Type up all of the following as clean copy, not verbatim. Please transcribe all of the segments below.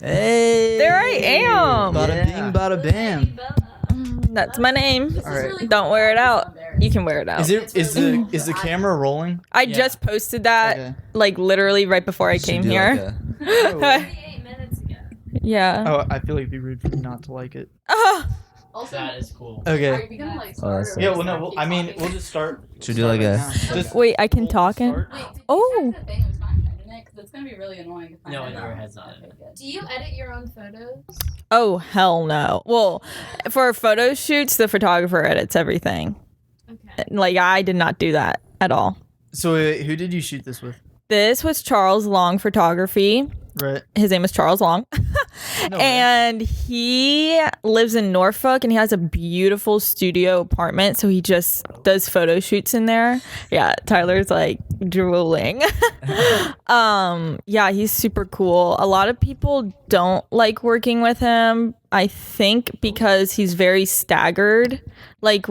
Hey, There I am. Bada bing, bada bam. That's my name. All right. Don't wear it out. You can wear it out. Is the camera rolling? I just posted that Okay. like literally right before I came here. Oh, 38 minutes ago. Yeah. oh, I feel like it'd be rude for me not to like it. Also, That is cool. Okay. are you gonna like start? that's or Yeah. just, Well, no. like, We'll, keep I mean, talking? we'll just start. Should we do like a- Just Wait, I can talk in. start. Wait, did Oh. you check the thing? It was fine, didn't it? 'Cause it's gonna be really annoying to find No, out. it never has not. Okay, good. Do you edit your own photos? Oh hell no. Well, for photo shoots, the photographer edits everything. Okay. Like I did not do that at all. So, who did you shoot this with? This was Charles Long Photography. Right. His name is Charles Long. No way. And he lives in Norfolk and he has a beautiful studio apartment. So he just does photo shoots in there. Yeah, Tyler's like drooling. Yeah, he's super cool. A lot of people don't like working with him, I think, because he's very staggered. Like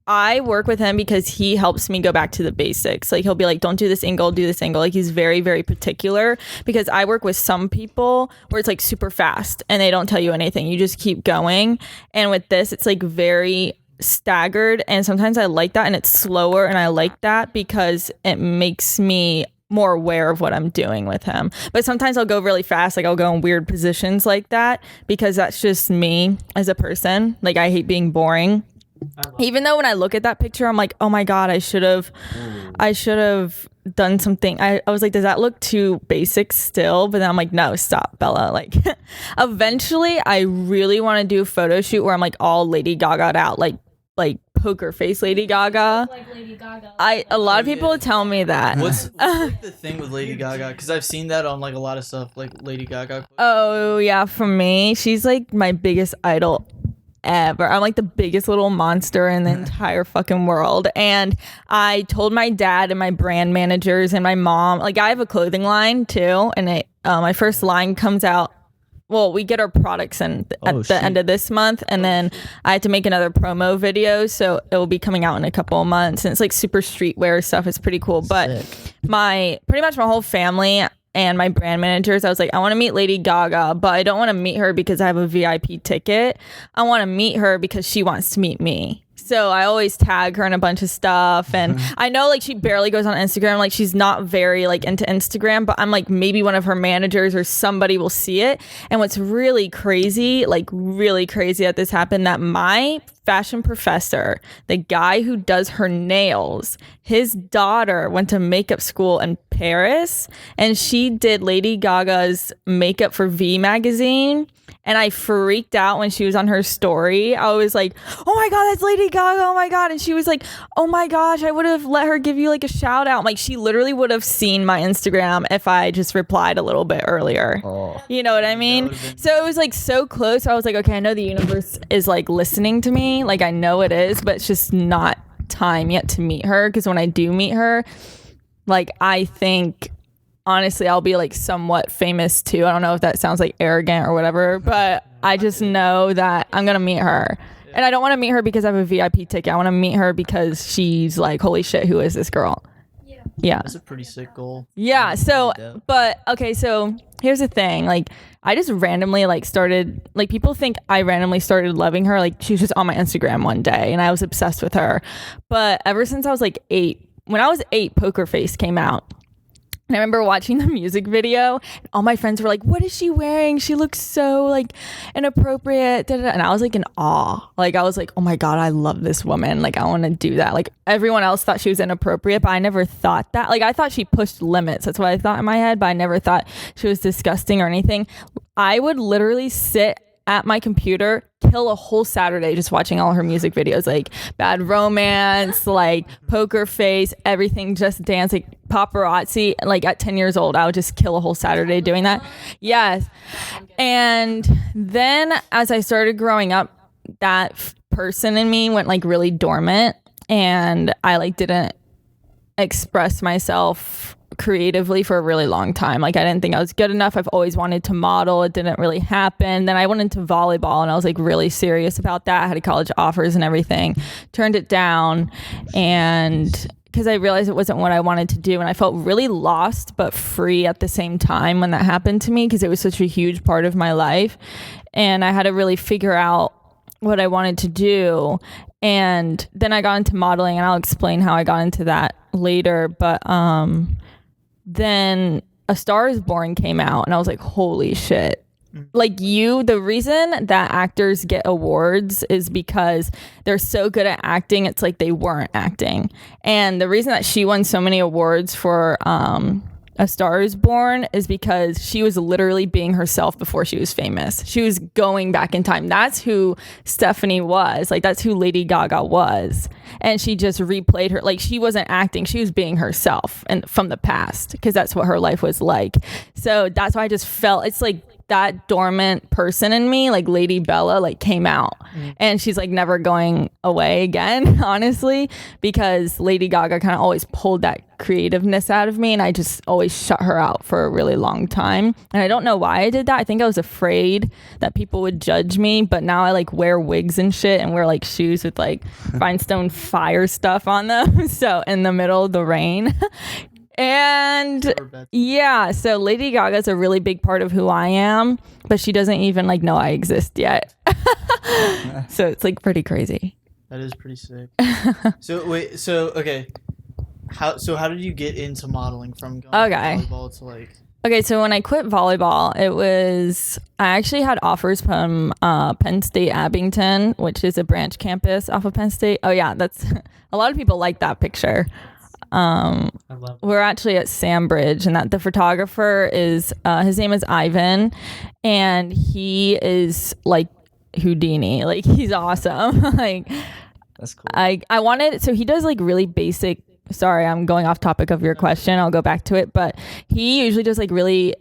I work with him because he helps me go back to the basics. Like he'll be like, don't do this angle, do this angle. Like he's very, very particular because I work with some people where it's like super fast and they don't tell you anything. You just keep going. And with this, it's like very staggered. And sometimes I like that and it's slower. And I like that because it makes me more aware of what I'm doing with him. But sometimes I'll go really fast. Like I'll go in weird positions like that because that's just me as a person. Like I hate being boring. Even though when I look at that picture, I'm like, oh my God, I should have done something. I was like, does that look too basic still? But then I'm like, no, stop, Bella. Like eventually I really want to do a photo shoot where I'm like all Lady Gaga'd out, like poker face Lady Gaga. Like Lady Gaga. A lot of people tell me that. What's like the thing with Lady Gaga? Because I've seen that on like a lot of stuff, like Lady Gaga. Oh yeah, for me, she's like my biggest idol ever. I'm like the biggest little monster in the entire fucking world. And I told my dad and my brand managers and my mom, like I have a clothing line too, and my first line comes out. Well, we get our products in at the end of this month, and then I had to make another promo video, so it will be coming out in a couple of months. And it's like super streetwear stuff. It's pretty cool. But pretty much my whole family and my brand managers, I was like, I want to meet Lady Gaga, but I don't want to meet her because I have a VIP ticket. I want to meet her because she wants to meet me. So I always tag her in a bunch of stuff. And I know like she barely goes on Instagram. Like she's not very like into Instagram, but I'm like maybe one of her managers or somebody will see it. And what's really crazy that this happened, that my fashion professor, the guy who does her nails, his daughter went to makeup school in Paris and she did Lady Gaga's makeup for V magazine. And I freaked out when she was on her story. I was like, oh my God, that's Lady Gaga. Oh my God. And she was like, oh my gosh, I would have let her give you like a shout out. Like she literally would have seen my Instagram if I just replied a little bit earlier. Oh. You know what I mean? So it was like so close. I was like, okay, I know the universe is like listening to me. Like I know it is, but it's just not time yet to meet her. Because when I do meet her, like I think honestly I'll be like somewhat famous too. I don't know if that sounds like arrogant or whatever, but I just know that I'm gonna meet her. And I don't want to meet her because I have a VIP ticket. I want to meet her because she's like, holy shit, who is this girl? Yeah. That's a pretty sick goal. Yeah. So, but okay. So here's the thing. Like, I just randomly like started. Like, people think I randomly started loving her. Like, she was just on my Instagram one day, and I was obsessed with her. But ever since I was like 8, when I was 8, Poker Face came out. And I remember watching the music video and all my friends were like, what is she wearing? She looks so like inappropriate. Da, da, da. And I was like in awe. Like I was like, oh my God, I love this woman. Like I want to do that. Like everyone else thought she was inappropriate, but I never thought that. Like I thought she pushed limits. That's what I thought in my head, but I never thought she was disgusting or anything. I would literally sit at my computer, kill a whole Saturday just watching all her music videos, like Bad Romance, like Poker Face, everything, Just Dance, like Paparazzi. Like at 10 years old, I would just kill a whole Saturday doing that. Yes. And then as I started growing up, that person in me went like really dormant, and I like didn't express myself creatively for a really long time. Like I didn't think I was good enough. I've always wanted to model. It didn't really happen. Then I went into volleyball and I was like really serious about that. I had college offers and everything. Turned it down and because I realized it wasn't what I wanted to do, and I felt really lost but free at the same time when that happened to me, because it was such a huge part of my life, and I had to really figure out what I wanted to do. And then I got into modeling, and I'll explain how I got into that later. But then A Star Is Born came out, and I was like, holy shit. Like, the reason that actors get awards is because they're so good at acting, it's like they weren't acting. And the reason that she won so many awards for A Star Is Born is because she was literally being herself before she was famous. She was going back in time. That's who Stephanie was. Like, that's who Lady Gaga was. And she just replayed her. Like, she wasn't acting. She was being herself and from the past, because that's what her life was like. So that's why I just felt, it's like that dormant person in me, like Lady Bella, like came out. And she's like never going away again, honestly, because Lady Gaga kind of always pulled that creativeness out of me, and I just always shut her out for a really long time. And I don't know why I did that. I think I was afraid that people would judge me, but now I like wear wigs and shit and wear like shoes with like rhinestone fire stuff on them. So in the middle of the rain. And yeah, so Lady Gaga is a really big part of who I am, but she doesn't even like know I exist yet. So it's like pretty crazy. That is pretty sick. Okay. How did you get into modeling from going from volleyball to like? Okay, so when I quit volleyball, I actually had offers from Penn State Abington, which is a branch campus off of Penn State. Oh yeah, that's a lot of people like that picture. We're actually at Sandbridge, and that the photographer is his name is Ivan, and he is like Houdini. Like, he's awesome. Like, that's cool. I wanted, so he does like really basic, sorry, I'm going off topic of your question, I'll go back to it, but he usually does like really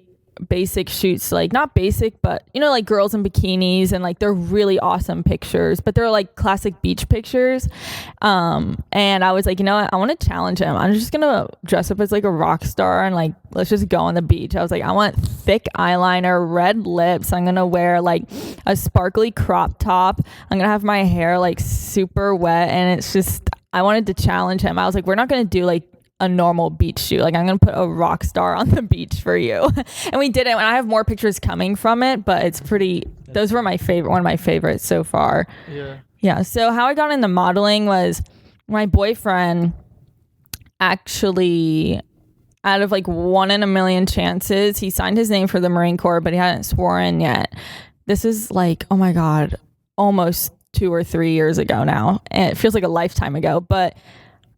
basic shoots, like not basic, but you know, like girls in bikinis, and like they're really awesome pictures, but they're like classic beach pictures. And I was like, you know what, I want to challenge him. I'm just gonna dress up as like a rock star and like let's just go on the beach. I was like, I want thick eyeliner, red lips, I'm gonna wear like a sparkly crop top, I'm gonna have my hair like super wet, and it's just, I wanted to challenge him. I was like, we're not gonna do like a normal beach shoot. Like, I'm gonna put a rock star on the beach for you. And we did it, and I have more pictures coming from it, but it's pretty, those were my favorite, one of my favorites so far. Yeah. So how I got into modeling was my boyfriend actually, out of like 1 in a million chances, he signed his name for the Marine Corps, but he hadn't sworn yet. This is like, oh my God, almost 2 or 3 years ago now. And it feels like a lifetime ago, but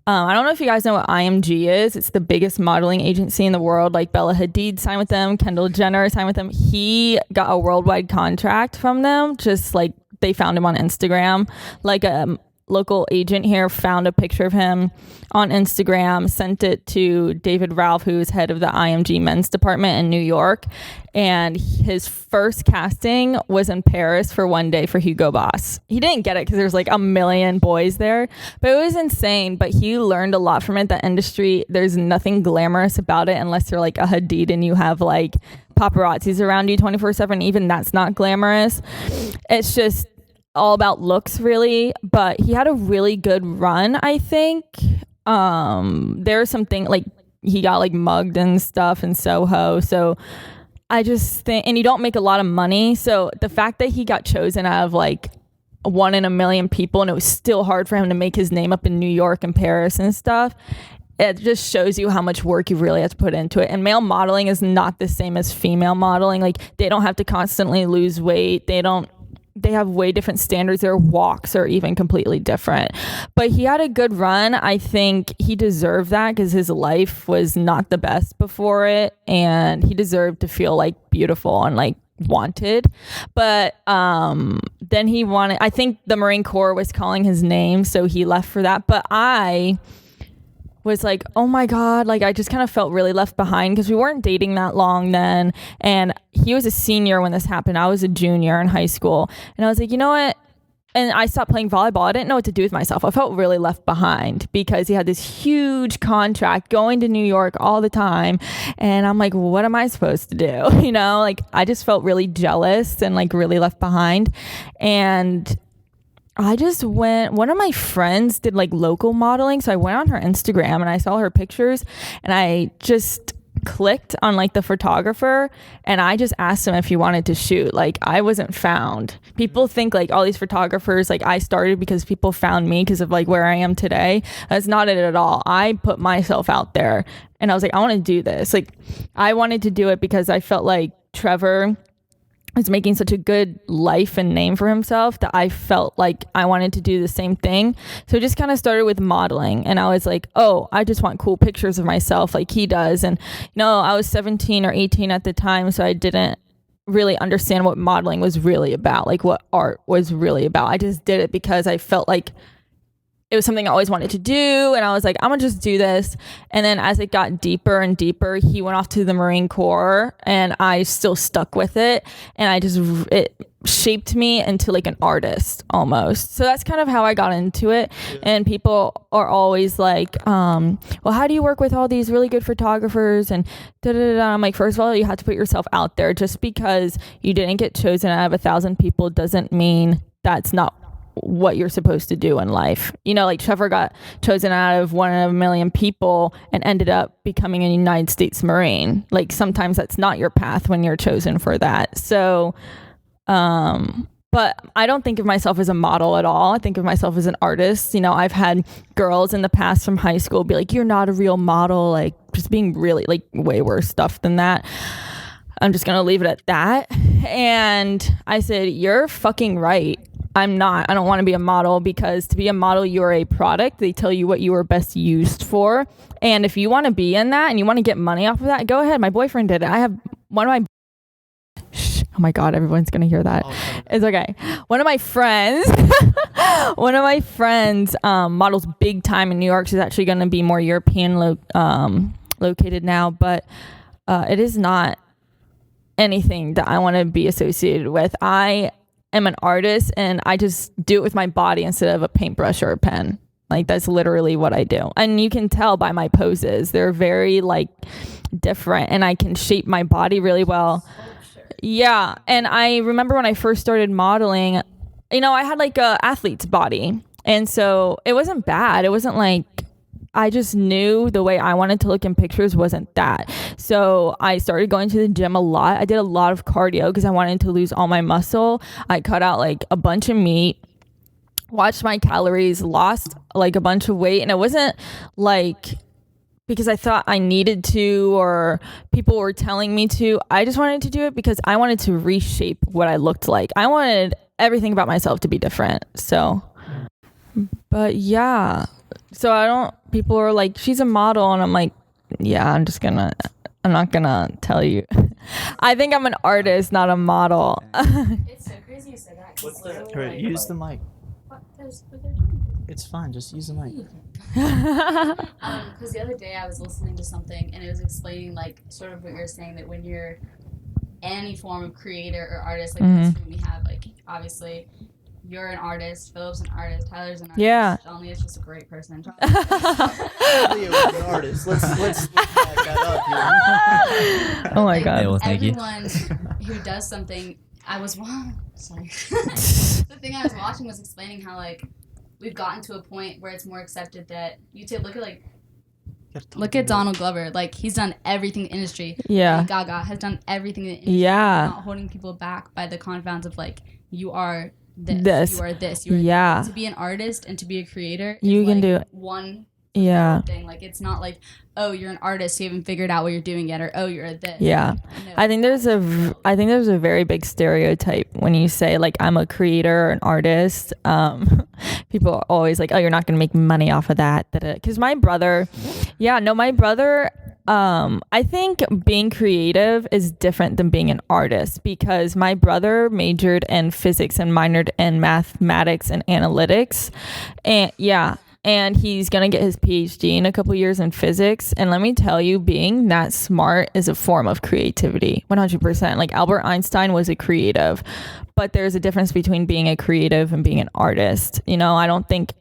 I don't know if you guys know what IMG is. It's the biggest modeling agency in the world. Like, Bella Hadid signed with them, Kendall Jenner signed with them. He got a worldwide contract from them, just like they found him on Instagram. Like, a local agent here found a picture of him on Instagram, sent it to David Ralph, who's head of the IMG men's department in New York. And his first casting was in Paris for one day for Hugo Boss. He didn't get it because there's like a million boys there, but it was insane. But he learned a lot from it. The industry, there's nothing glamorous about it unless you're like a Hadid and you have like paparazzis around you 24/7. Even that's not glamorous. It's just all about looks, really. But he had a really good run, I think. There's something like he got like mugged and stuff in Soho, so I just think, and you don't make a lot of money, so the fact that he got chosen out of like 1 in a million people, and it was still hard for him to make his name up in New York and Paris and stuff, it just shows you how much work you really have to put into it. And male modeling is not the same as female modeling. Like, they don't have to constantly lose weight, they have way different standards. Their walks are even completely different. But he had a good run. I think he deserved that because his life was not the best before it, and he deserved to feel like beautiful and like wanted. But then he wanted, I think the Marine Corps was calling his name, so he left for that. But I was like, oh my God, like I just kind of felt really left behind because we weren't dating that long then. And he was a senior when this happened. I was a junior in high school. And I was like, you know what? And I stopped playing volleyball. I didn't know what to do with myself. I felt really left behind because he had this huge contract going to New York all the time. And I'm like, what am I supposed to do? You know, like I just felt really jealous and like really left behind. And I just went, one of my friends did like local modeling. So I went on her Instagram and I saw her pictures and I just clicked on like the photographer and I just asked him if he wanted to shoot. Like I wasn't found. People think like all these photographers, like I started because people found me because of like where I am today. That's not it at all. I put myself out there and I was like, I want to do this. Like I wanted to do it because I felt like Trevor is making such a good life and name for himself that I felt like I wanted to do the same thing. So it just kind of started with modeling and I was like, oh, I just want cool pictures of myself like he does. And I was 17 or 18 at the time, so I didn't really understand what modeling was really about, like what art was really about. I just did it because I felt like it was something I always wanted to do. And I was like, I'm gonna just do this. And then as it got deeper and deeper, he went off to the Marine Corps and I still stuck with it. And it shaped me into like an artist almost. So that's kind of how I got into it. Yeah. And people are always like, well, how do you work with all these really good photographers? And I'm like, first of all, you have to put yourself out there. Just because you didn't get chosen out of 1,000 people doesn't mean that's not what you're supposed to do in life. Like Trevor got chosen out of 1 in a million people and ended up becoming a United States Marine. Like sometimes that's not your path when you're chosen for that. So, but I don't think of myself as a model at all. I think of myself as an artist. I've had girls in the past from high school be like, you're not a real model, like just being really like way worse stuff than that. I'm just going to leave it at that. And I said, you're fucking right. I'm not. I don't want to be a model because to be a model, you're a product. They tell you what you are best used for. And if you want to be in that and you want to get money off of that, go ahead. My boyfriend did it. I have one of my... Oh my God, everyone's going to hear that. It's okay. One of my friends models big time in New York. She's actually going to be more European located now, but it is not anything that I want to be associated with. I am an artist and I just do it with my body instead of a paintbrush or a pen. Like that's literally what I do. And you can tell by my poses. They're very like different and I can shape my body really well. Yeah. And I remember when I first started modeling, I had like a athlete's body. And so it wasn't bad. It wasn't like, I just knew the way I wanted to look in pictures wasn't that. So I started going to the gym a lot. I did a lot of cardio because I wanted to lose all my muscle. I cut out like a bunch of meat, watched my calories, lost like a bunch of weight. And it wasn't like because I thought I needed to or people were telling me to. I just wanted to do it because I wanted to reshape what I looked like. I wanted everything about myself to be different. So, but yeah. So people are like, she's a model. And I'm like, yeah, I'm not gonna tell you. I think I'm an artist, not a model. It's so crazy you said that. Right, use the mic. It's fine, just use the mic. Because the other day I was listening to something and it was explaining like sort of what you're saying, that when you're any form of creator or artist, like this room we have, like obviously you're an artist, Philip's an artist, Tyler's an artist. Yeah. Shelly is just a great person. Leo is an artist. Let's back that up here. Oh my God. Well, everyone who does something, sorry. The thing I was watching was explaining how like we've gotten to a point where it's more accepted that you look at Donald Glover. Like he's done everything in the industry. Yeah. Lady Gaga has done everything in the industry. Yeah. Not holding people back by the confines of like you are this. You are this. You are this. To be an artist and to be a creator, you can do it. One thing. Like it's not like, oh, you're an artist, you haven't figured out what you're doing yet, or oh, you're this. Yeah. No. I think there's a very big stereotype when you say like I'm a creator or an artist. People are always like, oh, you're not gonna make money off of that. Because my brother, I think being creative is different than being an artist because my brother majored in physics and minored in mathematics and analytics. And he's going to get his PhD in a couple years in physics. And let me tell you, being that smart is a form of creativity, 100%. Like Albert Einstein was a creative, but there's a difference between being a creative and being an artist. I think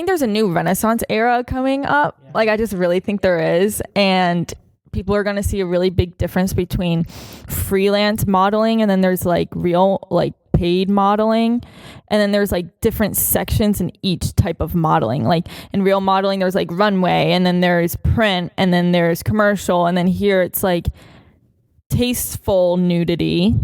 there's a new Renaissance era coming up. Yeah. Like I just really think there is. And people are going to see a really big difference between freelance modeling and then there's like real like paid modeling, and then there's like different sections in each type of modeling. Like in real modeling there's like runway, and then there's print, and then there's commercial, and then here it's like tasteful nudity.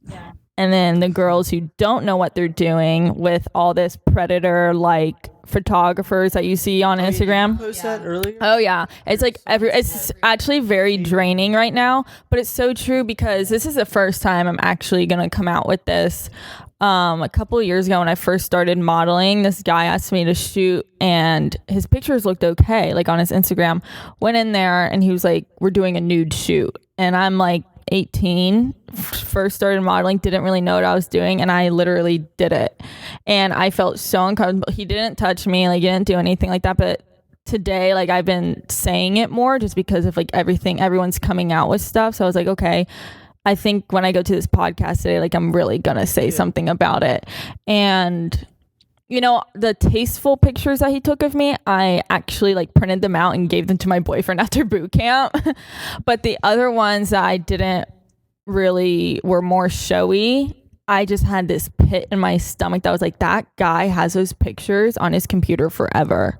Yeah. And then the girls who don't know what they're doing with all this predator like photographers that you see on Instagram. Post that earlier? Oh yeah, it's like it's actually very draining right now, but it's so true because this is the first time I'm actually gonna come out with this. A couple of years ago when I first started modeling, this guy asked me to shoot, and his pictures looked okay, like on his Instagram. Went in there and he was like, "We're doing a nude shoot," and I'm like 18, first started modeling, didn't really know what I was doing, and I literally did it, and I felt so uncomfortable. He didn't touch me, like he didn't do anything like that, but today like I've been saying it more just because of like everyone's coming out with stuff. So I was like, okay, I think when I go to this podcast today, like I'm really gonna say something about it. And you know, the tasteful pictures that he took of me, I actually like printed them out and gave them to my boyfriend after boot camp. But the other ones that I didn't really were more showy. I just had this pit in my stomach that was like, that guy has those pictures on his computer forever.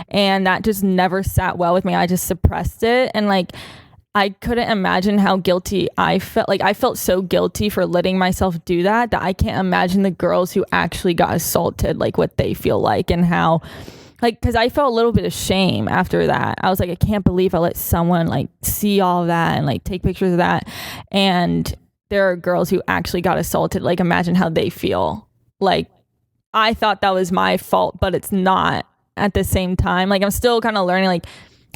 And that just never sat well with me. I just suppressed it. And like, I couldn't imagine how guilty I felt. Like I felt so guilty for letting myself do that I can't imagine the girls who actually got assaulted, like what they feel like and how, like, because I felt a little bit of shame after that. I was like, I can't believe I let someone like see all of that and like take pictures of that. And there are girls who actually got assaulted. Like imagine how they feel. Like I thought that was my fault, but it's not at the same time. Like I'm still kind of learning, like,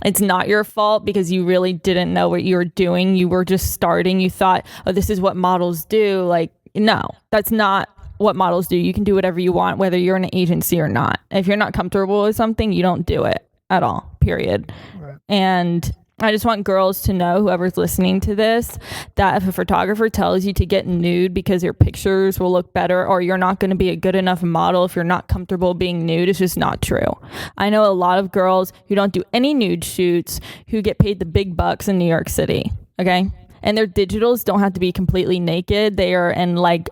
it's not your fault because you really didn't know what you were doing. You were just starting. You thought, oh, this is what models do. Like, no, that's not what models do. You can do whatever you want, whether you're in an agency or not. If you're not comfortable with something, you don't do it at all, period. Right. And I just want girls to know, whoever's listening to this, that if a photographer tells you to get nude because your pictures will look better, or you're not going to be a good enough model if you're not comfortable being nude, it's just not true. I know a lot of girls who don't do any nude shoots who get paid the big bucks in New York City, okay? And their digitals don't have to be completely naked. They are in like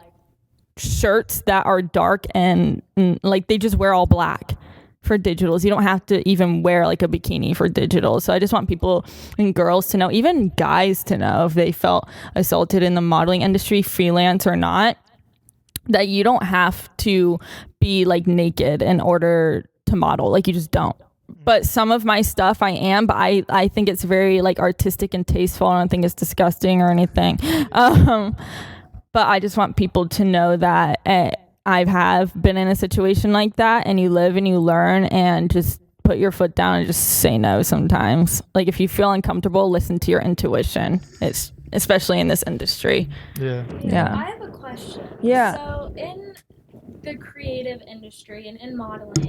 shirts that are dark and like they just wear all black for digitals. You don't have to even wear like a bikini for digitals. So I just want people and girls to know, even guys to know, if they felt assaulted in the modeling industry, freelance or not, that you don't have to be like naked in order to model. Like you just don't. But some of my stuff I am, but I think it's very like artistic and tasteful. I don't think it's disgusting or anything. But I just want people to know that I have been in a situation like that, and you live and you learn, and just put your foot down and just say no sometimes. Like if you feel uncomfortable, listen to your intuition. It's especially in this industry. Yeah. I have a question. Yeah. So in the creative industry and in modeling,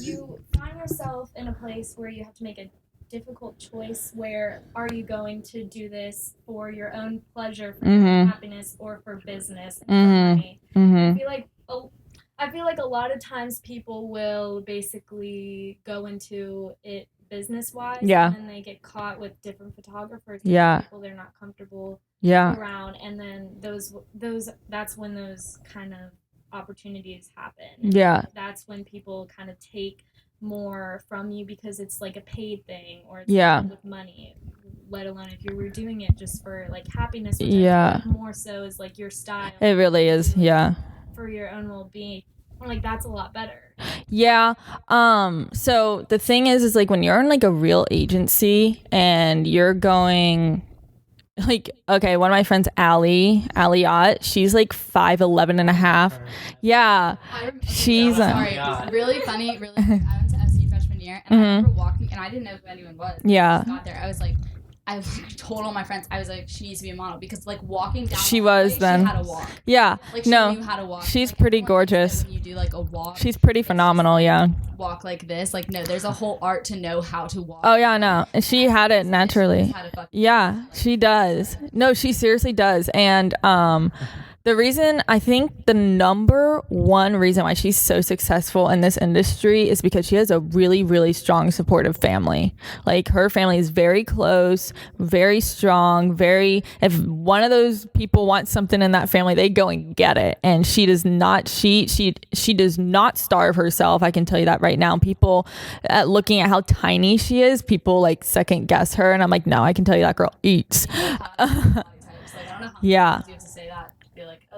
you find yourself in a place where you have to make a difficult choice. Where are you going to do this for your own pleasure, for your own happiness, or for business and for money? I feel like a lot of times people will basically go into it business-wise, and then they get caught with different photographers, people they're not comfortable around, and then that's when those kind of opportunities happen. And that's when people kind of take more from you because it's like a paid thing, or it's with money, let alone if you were doing it just for like happiness, which I think more so is like your style. It really is, for your own well-being. Like that's a lot better. So the thing is like when you're in like a real agency and you're going like, okay, one of my friends, Aliyat, she's like 5'11" and a half. She's really funny. I went to SC freshman year, and I remember walking, and I didn't know who anyone was. I just got there. I was like, I told all my friends, I was like, she needs to be a model, because like walking down she was then. She had to walk. Like she knew how to walk. She's like, pretty gorgeous. When you do like a walk, she's pretty phenomenal. Walk like this. Like no, there's a whole art to know how to walk. Oh yeah, no, she had it naturally. She does. No, she seriously does. And The reason, I think the number one reason why she's so successful in this industry is because she has a really, really strong supportive family. Like, her family is very close, very strong, if one of those people wants something in that family, they go and get it. And she does not, she does not starve herself. I can tell you that right now. People, looking at how tiny she is, people like second guess her. And I'm like, no, I can tell you that girl eats. Yeah.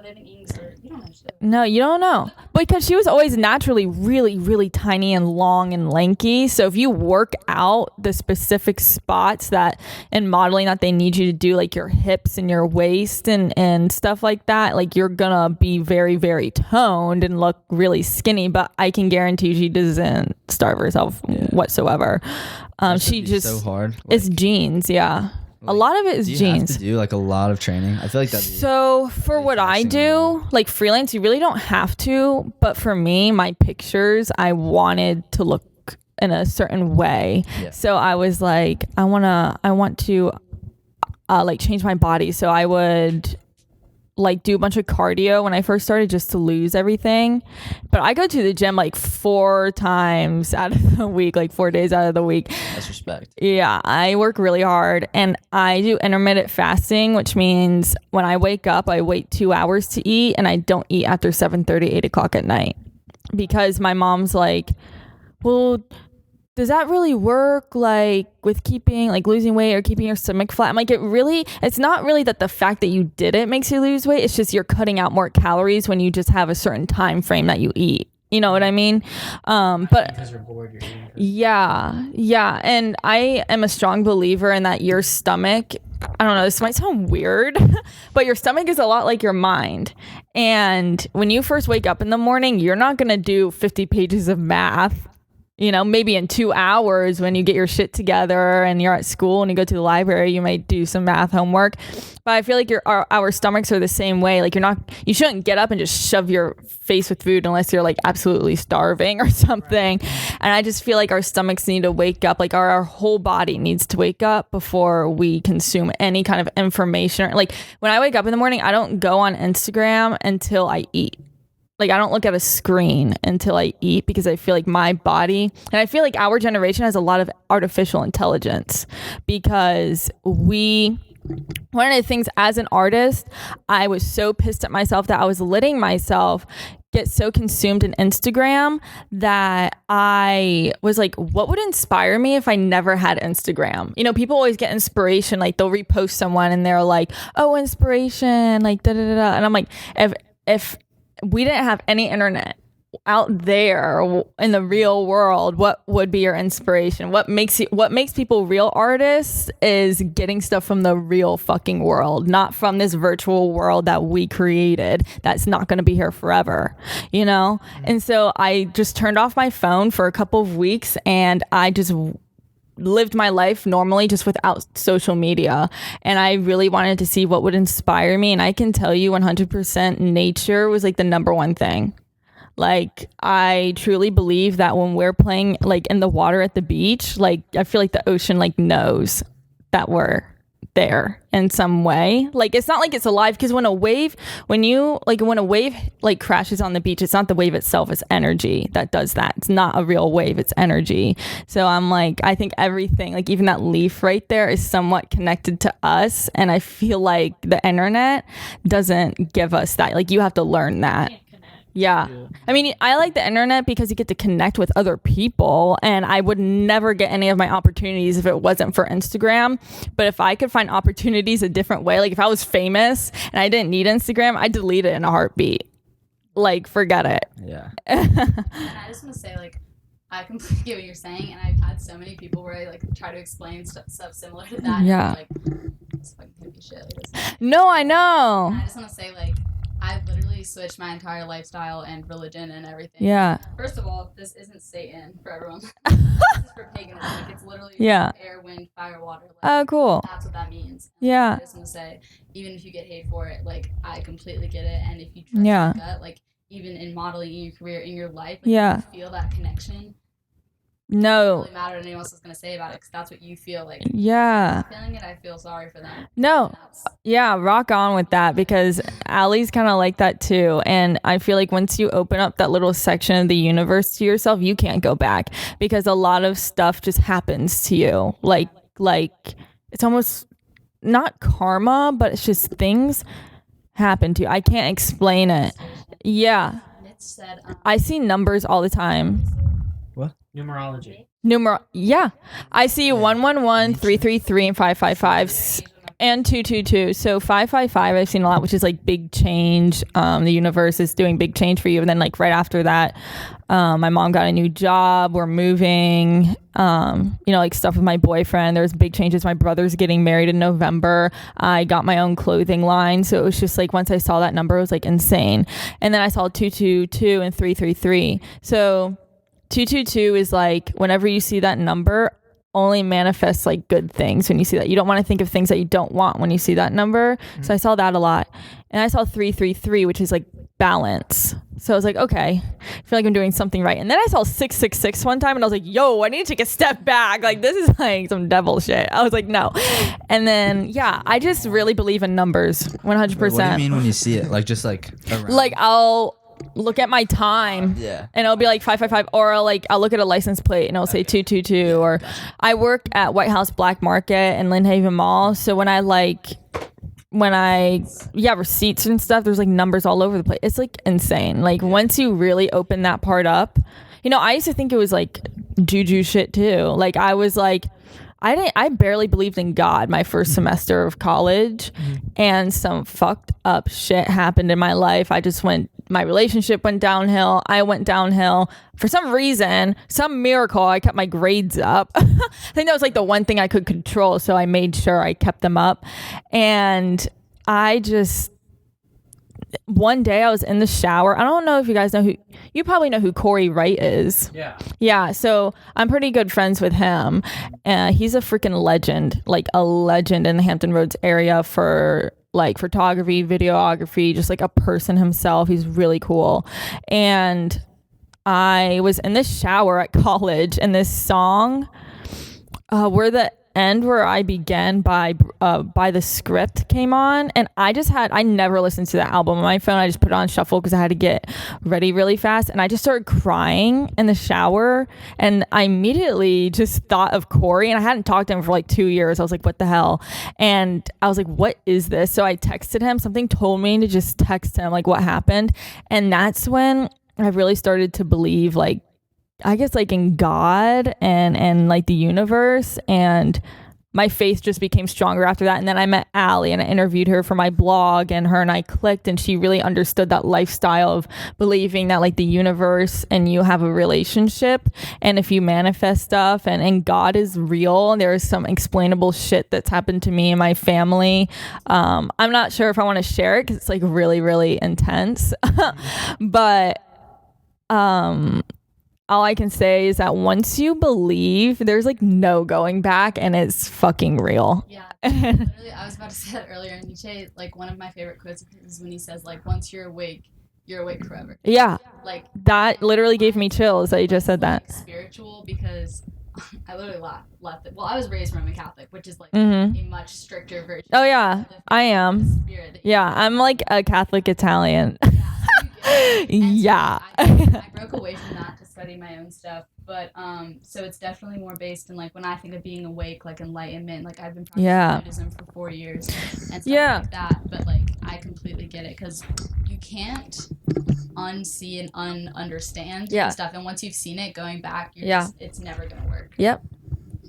They've been eating, so you don't know shit. No, you don't know. Because she was always naturally really, really tiny and long and lanky. So if you work out the specific spots that in modeling that they need you to do, like your hips and your waist and stuff like that, like you're gonna be very, very toned and look really skinny. But I can guarantee she doesn't starve herself whatsoever. She just so hard. It's genes, yeah. Like, a lot of it is genes. Do you have to do like a lot of training? I feel like that's so for what I do, like freelance, you really don't have to. But for me, my pictures, I wanted to look in a certain way. Yeah. So I was like, I want to like change my body. So I would like do a bunch of cardio when I first started just to lose everything. But I go to the gym like 4 times out of the week, like 4 days out of the week. That's respect. Yeah, I work really hard and I do intermittent fasting, which means when I wake up, I wait 2 hours to eat and I don't eat after 7:30, 8 o'clock at night. Because my mom's like, well, does that really work, like with keeping like losing weight or keeping your stomach flat? I'm like, it's not really that the fact that you did it makes you lose weight. It's just you're cutting out more calories when you just have a certain time frame that you eat. You know what I mean? But because you're bored, you're eating. Yeah. And I am a strong believer in that your stomach, I don't know, this might sound weird, but your stomach is a lot like your mind. And when you first wake up in the morning, you're not going to do 50 pages of math. You know, maybe in 2 hours when you get your shit together and you're at school and you go to the library, you might do some math homework. But I feel like our stomachs are the same way. Like you shouldn't get up and just shove your face with food unless you're like absolutely starving or something. Right. And I just feel like our stomachs need to wake up. Like our whole body needs to wake up before we consume any kind of information. Like when I wake up in the morning, I don't go on Instagram until I eat. Like I don't look at a screen until I eat because I feel like my body, and I feel like our generation has a lot of artificial intelligence because one of the things as an artist, I was so pissed at myself that I was letting myself get so consumed in Instagram that I was like, what would inspire me if I never had Instagram? You know, people always get inspiration, like they'll repost someone and they're like, oh, inspiration, like da da da da. And I'm like, if we didn't have any internet out there in the real world, what would be your inspiration? What makes people real artists is getting stuff from the real fucking world, not from this virtual world that we created that's not going to be here forever, you know? And so I just turned off my phone for a couple of weeks and I just lived my life normally just without social media, and I really wanted to see what would inspire me. And I can tell you 100% nature was like the number one thing. Like I truly believe that when we're playing like in the water at the beach, like I feel like the ocean like knows that we're there in some way. Like it's not like it's alive, because when a wave like crashes on the beach, it's not the wave itself, it's energy that does that. It's not a real wave, it's energy. So I'm like, I think everything, like even that leaf right there is somewhat connected to us, and I feel like the internet doesn't give us that. Like you have to learn that. Yeah. I mean, I like the internet because you get to connect with other people, and I would never get any of my opportunities if it wasn't for Instagram. But if I could find opportunities a different way, like if I was famous and I didn't need Instagram, I'd delete it in a heartbeat. Like, forget it. Yeah. And I just want to say, like, I completely get what you're saying, and I've had so many people where I like try to explain stuff similar to that. Yeah. And like, it's fucking hippie shit. Like, no, I know. And I just want to say, like, I literally switched my entire lifestyle and religion and everything. Yeah. First of all, this isn't Satan for everyone. This is for paganism. Like, it's literally air, wind, fire, water. Like, oh, cool. That's what that means. Yeah. I just want to say, even if you get hate for it, like, I completely get it. And if you trust your gut, like, even in modeling, in your career, in your life, like, you feel that connection, No. Really matter what anyone else is gonna say about it, because that's what you feel like. Yeah. Feeling it, I feel sorry for them. No. Yeah, rock on with that, because Allie's kind of like that too. And I feel like once you open up that little section of the universe to yourself, you can't go back, because a lot of stuff just happens to you. Like it's almost not karma, but it's just things happen to you. I can't explain it. Yeah. I see numbers all the time. What? Numerology. Yeah. I see 111, 333, and 555, and 222. So 555 I've seen a lot, which is like big change. The universe is doing big change for you. And then like right after that, my mom got a new job. We're moving. Like stuff with my boyfriend. There's big changes. My brother's getting married in November. I got my own clothing line. So it was just like, once I saw that number, it was like insane. And then I saw 222 and 333. So 222 is like, whenever you see that number, only manifests like good things. When you see that, you don't want to think of things that you don't want when you see that number. So I saw that a lot. And I saw 333, which is like balance. So I was like, okay, I feel like I'm doing something right. And then I saw 666 one time, and I was like, yo, I need to take a step back. Like, this is like some devil shit. I was like, no. And then, yeah, I just really believe in numbers 100%. What do you mean when you see it? Like, just like around? Like, I'll look at my time, yeah, and it'll be like 555, or I'll look at a license plate and it'll say 222. Or I work at White House Black Market and Lynn Haven Mall, so when I receipts and stuff, there's like numbers all over the place. It's like insane. Like, once you really open that part up, I used to think it was like juju shit too. Like, I was like, I barely believed in God my first semester of college, and some fucked up shit happened in my life. My relationship went downhill. I went downhill. For some reason, some miracle, I kept my grades up. I think that was like the one thing I could control, so I made sure I kept them up. And one day I was in the shower. I don't know if you guys know you probably know who Corey Wright is. Yeah. So I'm pretty good friends with him. He's a freaking legend, like a legend in the Hampton Roads area for like photography, videography, just like a person himself. He's really cool. And I was in the shower at college, and this song, We're the End Where I Began by The Script came on, and I never listened to the album on my phone. I just put it on shuffle because I had to get ready really fast, and I just started crying in the shower, and I immediately just thought of Corey, and I hadn't talked to him for like 2 years. I was like, what the hell? And I was like, what is this? So I texted him. Something told me to just text him like what happened, and that's when I really started to believe, like, I guess, like in God and like the universe, and my faith just became stronger after that. And then I met Allie, and I interviewed her for my blog, and her and I clicked, and she really understood that lifestyle of believing that like the universe and you have a relationship, and if you manifest stuff, and God is real, and there is some explainable shit that's happened to me and my family. I'm not sure if I want to share it because it's like really, really intense. But all I can say is that once you believe, there's like no going back, and it's fucking real. Yeah, literally, I was about to say that earlier, and Nietzsche, like, one of my favorite quotes is when he says, like, once you're awake forever. Yeah, like that literally gave me chills that you just said that. Spiritual, because I literally left it. Well, I was raised Roman Catholic, which is like a much stricter version. Oh yeah, I am. Yeah, I'm like a Catholic Italian. Yeah. I broke away from that to study my own stuff, but so it's definitely more based in like when I think of being awake, like enlightenment. Like I've been practicing Buddhism for 4 years and stuff like that. But like I completely get it, because you can't unsee and understand stuff, and once you've seen it, going back, it's never gonna work. Yep.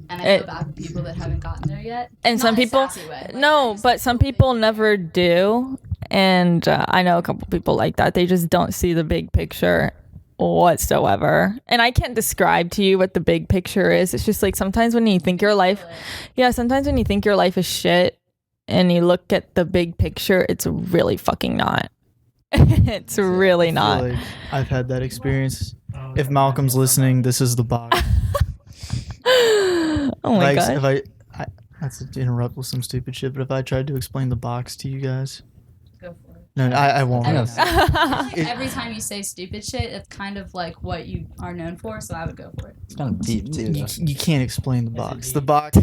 And I feel bad with people that haven't gotten there yet. And some people, but some people never do. And I know a couple people like that. They just don't see the big picture whatsoever. And I can't describe to you what the big picture is. It's just like sometimes when you think your life is shit, and you look at the big picture, it's really fucking not. It's really not. Like I've had that experience. If Malcolm's listening, this is the box. Oh my god. If I not to interrupt with some stupid shit, but if I tried to explain the box to you guys, Go for it. No, I won't. Every time you say stupid shit, it's kind of like what you are known for, so I would go for it. It's kind of deep too. You can't explain the box. The box.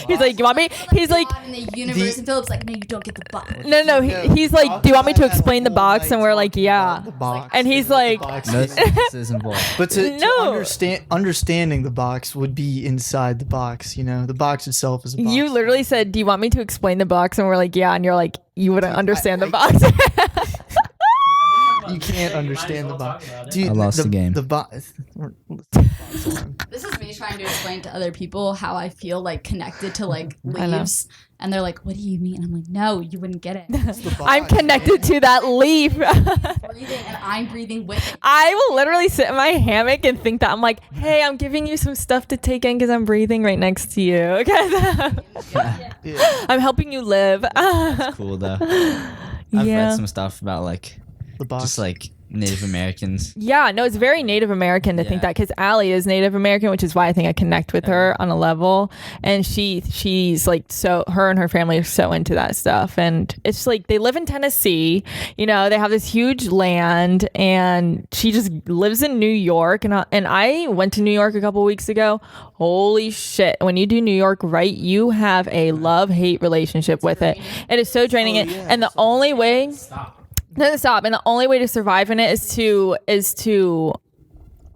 He's like, you want me? He's like, in the universe, and Philip's like, no, you don't get the box. no. He's like, do you want me to explain the box? And we're like, yeah. The box. And he's like, No sentences involved. But to understanding the box would be inside the box. You know, the box itself is a box. you literally said, do you want me to explain the box? And we're like, yeah. And you're like, you wouldn't understand the box. You can't understand the box. Dude, I lost the game. The box. This is me trying to explain to other people how I feel like connected to like leaves, and they're like, "What do you mean?" And I'm like, "No, you wouldn't get it." I'm connected to that leaf. Breathing, and I'm breathing with it. I will literally sit in my hammock and think that I'm like, hey, I'm giving you some stuff to take in because I'm breathing right next to you. Okay, I'm helping you live. That's cool though. I've read some stuff about like the box. Just like Native Americans. Yeah, no, it's very Native American to think that, because Allie is Native American, which is why I think I connect with her on a level. And she's like, so her and her family are so into that stuff. And it's like they live in Tennessee, you know, they have this huge land, and she just lives in New York. And I went to New York a couple weeks ago. Holy shit. When you do New York right, you have a love-hate relationship with it. It is so draining. And the only way... Doesn't stop, and the only way to survive in it is to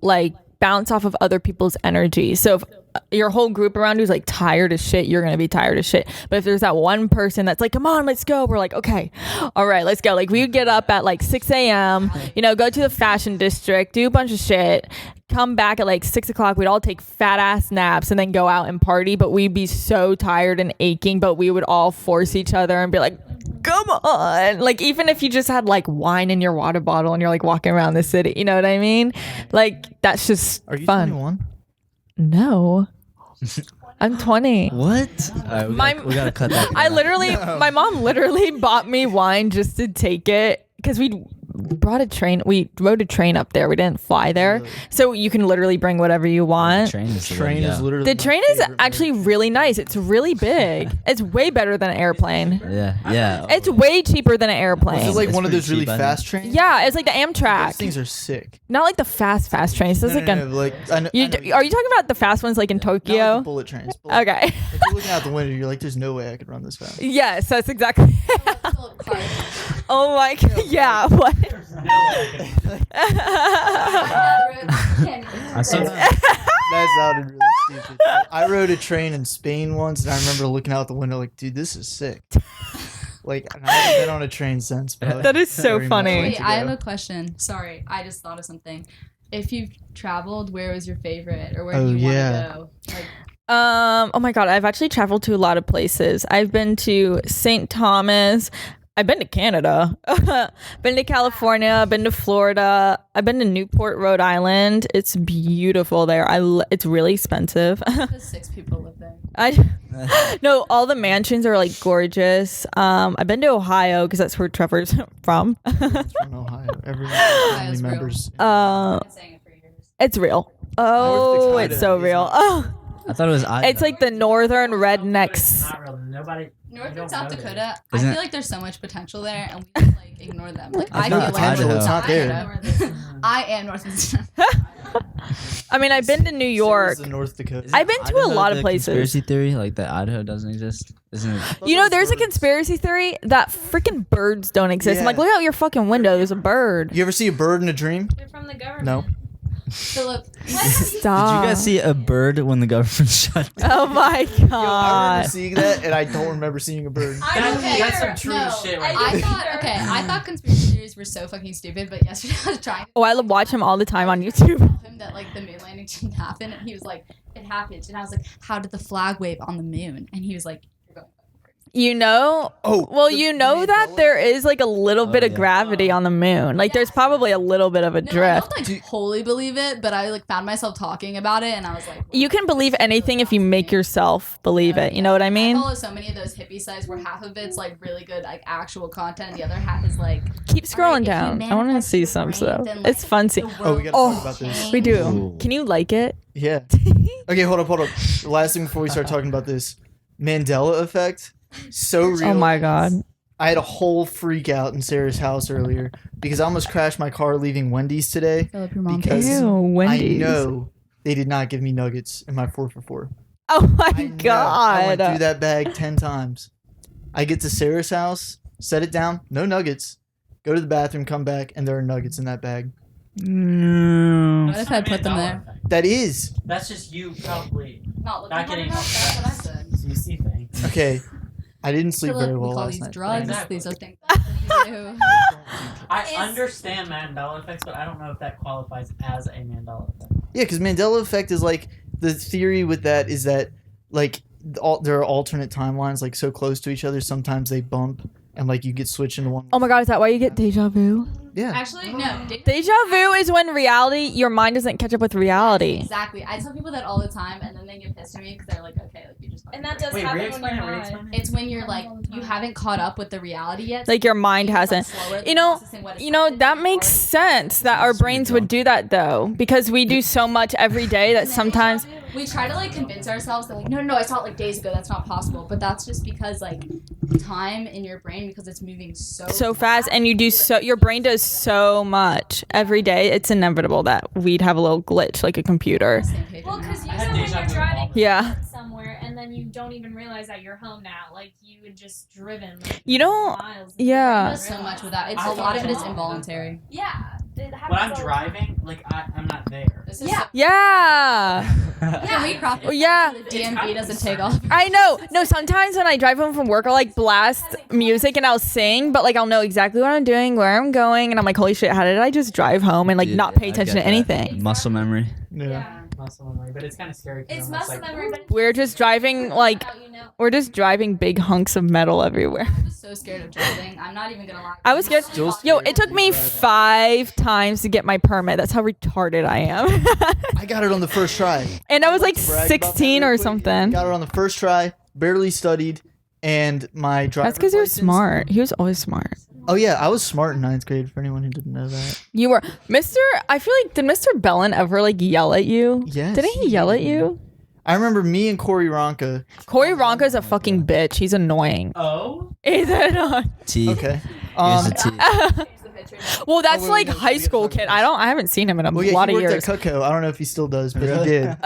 like bounce off of other people's energy. So if your whole group around you is like tired as shit, you're gonna be tired as shit. But if there's that one person that's like, come on, let's go, we're like, okay, all right, let's go. Like we would get up at like 6 a.m, you know, go to the fashion district, do a bunch of shit, come back at like 6 o'clock. We'd all take fat ass naps and then go out and party. But we'd be so tired and aching, but we would all force each other and be like, come on. Like even if you just had like wine in your water bottle and you're like walking around the city, you know what I mean? Like that's just Are you fun. 21? No. I'm 20. What? We gotta cut that. My mom literally bought me wine just to take it, because we rode a train up there. We didn't fly there. Really? So you can literally bring whatever you want. The train is actually really nice. It's really big. It's way better than an airplane. Yeah. It's way cheaper than an airplane. Is it like one of those really fast trains? Yeah, it's like the Amtrak. Those things are sick. Not like the fast trains. Are you talking about the fast ones like in Tokyo? Not like the bullet trains. Okay. If you're looking out the window, you're like, there's no way I could run this fast. Yes, that's exactly. Oh my god. Yeah, what? That sounded really stupid. I rode a train in Spain once, and I remember looking out the window like, dude, this is sick. Like, I haven't been on a train since. But that is so funny. Wait, I have a question. Sorry, I just thought of something. If you've traveled, where was your favorite, or where do you want to go? Like, oh my god, I've actually traveled to a lot of places. I've been to St. Thomas. I've been to Canada, been to California, been to Florida. I've been to Newport, Rhode Island. It's beautiful there. It's really expensive. 6 people live there. No, all the mansions are like gorgeous. I've been to Ohio because that's where Trevor's from. It's from Ohio. Everyone family members. It's real. Oh, it's so real. Oh. I thought it was Idaho. It's like the northern rednecks. Not real. Nobody. North and South Dakota, I feel like there's so much potential there, and we just like ignore them. Like I feel like it's not there. I am North and South. I mean, I've been to New York. North Dakota. I've been to a lot of places. Conspiracy theory, like that Idaho doesn't exist, isn't it? You know, there's a conspiracy theory that freaking birds don't exist. I'm like, look out your fucking window. There's a bird. You ever see a bird in a dream? They're from the government. No. Philip, stop. Did you guys see a bird when the government shut down? Oh my god! I remember seeing that, and I don't remember seeing a bird. That's some true shit. Right I thought conspiracy theories were so fucking stupid, but yesterday I was trying. Oh, I watch him all the time on YouTube. Him that like the moon landing didn't happen, and he was like, "It happened," and I was like, "How did the flag wave on the moon?" And he was like, You know, that there is like a little bit of gravity on the moon. Like there's probably a little bit of a drift. I don't like wholly believe it, but I like found myself talking about it, and I was like, you can believe anything if you make yourself believe it. You know what I mean? I follow so many of those hippie sites where half of it's like really good, like actual content, and the other half is like. Keep scrolling down. I want to see some stuff. It's fun seeing. Oh, we gotta talk about this. We do. Ooh. Can you like it? Yeah. Okay, hold up. The last thing before we start talking about this, Mandela effect. So real. Oh my god. I had a whole freak out in Sarah's house earlier because I almost crashed my car leaving Wendy's today because Ew, Wendy's. I know they did not give me nuggets in my 4x4. Oh my I know. god. I went through that bag 10 times. I get to Sarah's house, set it down, no nuggets. Go to the bathroom, come back, and there are nuggets in that bag. What if I put them there? That is. That's just you probably Not not getting enough. That's what I said. you see things. Okay. I didn't sleep very well we call last these night. drugs. Exactly. These are things that we do. I understand Mandela effects, but I don't know if that qualifies as a Mandela effect. Yeah, because Mandela effect is like, the theory with that is that, like, there are alternate timelines, like, so close to each other, sometimes they bump, and, like, you get switched into one. Oh my god, is that why you get deja vu? Yeah. Actually, no. Deja vu is when reality, your mind doesn't catch up with reality. Exactly. I tell people that all the time, and then they get pissed at me because they're like, okay, like you just. And that does Wait, happen when re-explain you're it, high. re-explain it. It's when you're like you haven't caught up with the reality yet. Like your mind You're, like, hasn't. slower than You know, processing what has you know happened, that and makes already- sense that our brains would do that though, because we do so much every day that sometimes. We try to like convince ourselves that like no, I saw it like days ago. That's not possible. But that's just because like time in your brain, because it's moving so fast, and you do so, your brain does so much every day, it's inevitable that we'd have a little glitch like a computer. Same page Well, right now. because you I said had when deja you're vu driving all the Yeah. somewhere and then you don't even realize that you're home now. Like you had just driven. Like, You know, miles. yeah. It does so much with that. It's a lot of it is involuntary. Yeah. It happens When I'm all the driving, like I'm not there. This is Yeah. so- Yeah, Can we crop it? yeah. The DMV doesn't take off. I know. No, sometimes when I drive home from work, I'll like blast music and I'll sing, but like I'll know exactly what I'm doing, where I'm going, and I'm like, holy shit, how did I just drive home and like Dude, not pay I attention get to that. anything? Muscle memory. Yeah. Muscle memory, but it's kind of scary. 'Cause It's I'm just muscle like, memory, but We're just driving like you know. we're just driving big hunks of metal everywhere. I was so scared of driving. I'm not even gonna lie. I was scared. Still Yo, scared it took of me driving. 5 times to get my permit. That's how retarded I am. I got it on the first try. And I was like To brag about that 16 real or quick, something. Got it on the first try, barely studied, and my driver's That's because you're license- smart. He was always smart. Oh yeah, I was smart in 9th grade, for anyone who didn't know that. You were Mr. I feel like, did Mr. Bellin ever like yell at you? Yes, Didn't he yell at you? I remember me and Corey Ronca. Corey Ronca's a fucking bitch. He's annoying. oh, Is it not? T. Okay. Here's the T. Well, that's wait, like wait, high we gotta school talk kid. about I haven't seen him in a Well, yeah, lot he of worked years. at Cutco. I don't know if he still does, but Really? he did.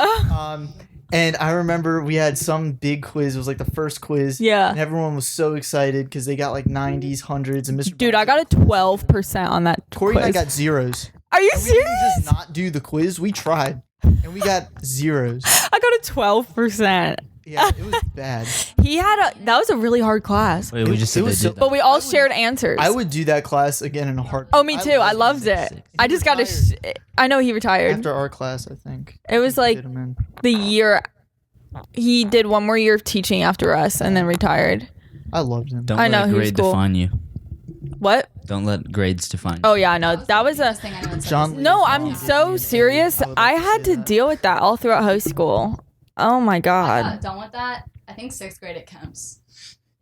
And I remember we had some big quiz. It was like the first quiz. Yeah. And everyone was so excited because they got like 90s, 100s, and Mr. Dude, I got a 12% on that Corey and I quiz. got zeros. Are you And we didn't serious? just not do the quiz. We tried, and we got zeros. I got a 12%. Yeah, it was bad. That was a really hard class. Wait, we just said It they was did so- that. But we all shared answers. I would do that class again in a heartbeat. Oh, me too. I loved it. I just got I know he retired. After our class, I think. It was We like did 'em in. the year he did one more year of teaching after us and then retired. I loved him. Don't I let know, a he was grade cool. define you. What? Don't let grades define you. Oh yeah, I know. That was a Best thing anyone said. John. No, I'm so serious. I had to deal with that all throughout high school. Oh my I god. got done with that. I think 6th grade at Kemp's.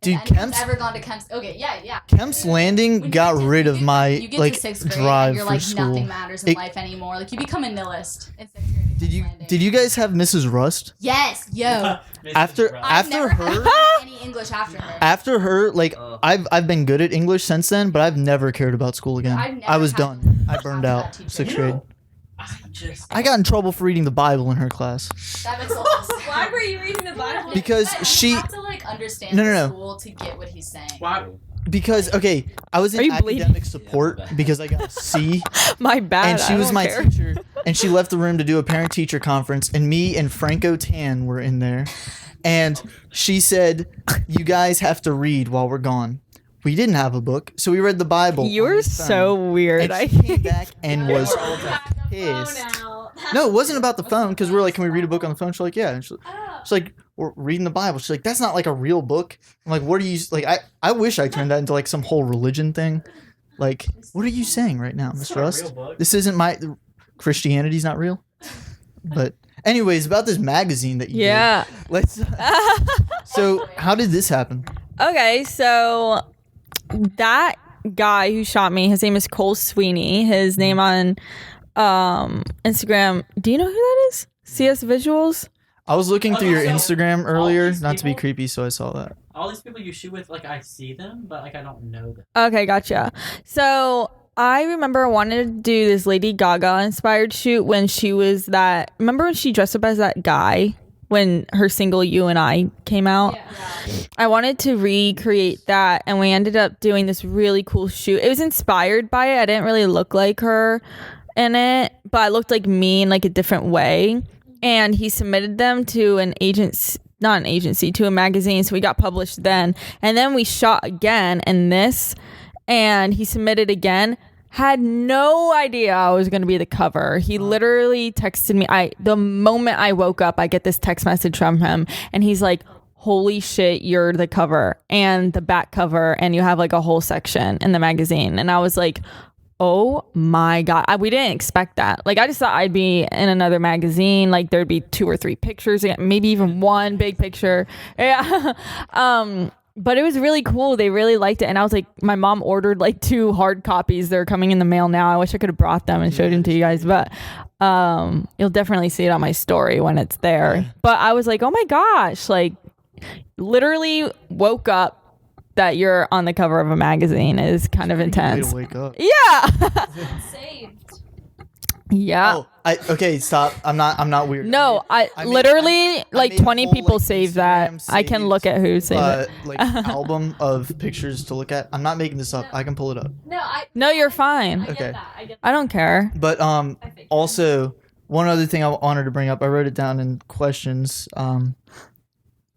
Dude, If anyone's Kemp's- ever gone to Kemp's? Okay, yeah. Kemp's Landing When you got get to- rid of my you get like to 6th grade drive and you're for like school. nothing matters in It- life anymore. Like you become a nihilist in 6th grade. at Did you Kemp's Landing. did you guys have Mrs. Rust? Yes, yo. After Right. I've after never her had any English after her. after her like I've been good at English since then, but I've never cared about school again. I've never I was had done. I English burned after out that teacher. 6th You grade. know, I got in trouble for reading the Bible in her class That makes a lot of sense. Why were you reading the Bible? because But she you have to like understand No, the no. school to get what he's saying. Why? because okay, I was Are in you bleeding? academic support because I got a C. My bad. And she I was don't my care. teacher, and she left the room to do a parent-teacher conference, and me and Franco Tan were in there, and she said, "You guys have to read while we're gone." We didn't have a book, so we read the Bible. You on were his phone. so weird. And she came back and was pissed. No, it wasn't about the phone because we were like, "Can we read a book on the phone?" She's like, "Yeah." And she's like, "We're reading the Bible." She's like, "That's not like a real book." I'm like, "What are you like?" I wish I turned that into like some whole religion thing. Like, what are you saying right now, Miss not a Rust? real book. This isn't my Christianity's not real. But anyways, about this magazine that you did. Yeah. Let's. So how did this happen? Okay, so that guy who shot me, his name is Cole Sweeney. His name on Instagram. Do you know who that is? CS Visuals? I was looking through your Okay, so Instagram earlier, these not to be people- creepy, so I saw that. All these people you shoot with, like I see them, but like I don't know them. Okay, gotcha. So I remember I wanted to do this Lady Gaga inspired shoot when she was that. Remember when she dressed up as that guy when her single "You and I" came out? Yeah. I wanted to recreate that, and we ended up doing this really cool shoot. It was inspired by it. I didn't really look like her in it, but I looked like me in like a different way. And he submitted them to an agency, not an agency, to a magazine. So we got published then. And then we shot again in this, and he submitted again. Had no idea I was going to be the cover. He literally texted me. The moment I woke up, I get this text message from him, and he's like, holy shit, you're the cover and the back cover, and you have like a whole section in the magazine. And I was like, oh my God. We didn't expect that. Like, I just thought I'd be in another magazine. Like, there'd be 2 or 3 pictures, maybe even one big picture. Yeah. But it was really cool. They really liked it. And I was like, my mom ordered like 2 hard copies. They're coming in the mail now. I wish I could have brought them and showed them to you guys. But you'll definitely see it on my story when it's there. But I was like, oh my gosh. Like, literally woke up that you're on the cover of a magazine is kind of intense. Way to wake up. Yeah. Saved. Yeah. Oh, okay, stop. I'm not weird. No, I made- literally I like made a 20 whole, people like, saved that. Instagram I can look at who saved it. like album of pictures to look at. I'm not making this up. I can pull it up. No, you're fine. I get Okay. that. I get that. I don't care. But I think. also one other thing I wanted to bring up. I wrote it down in questions.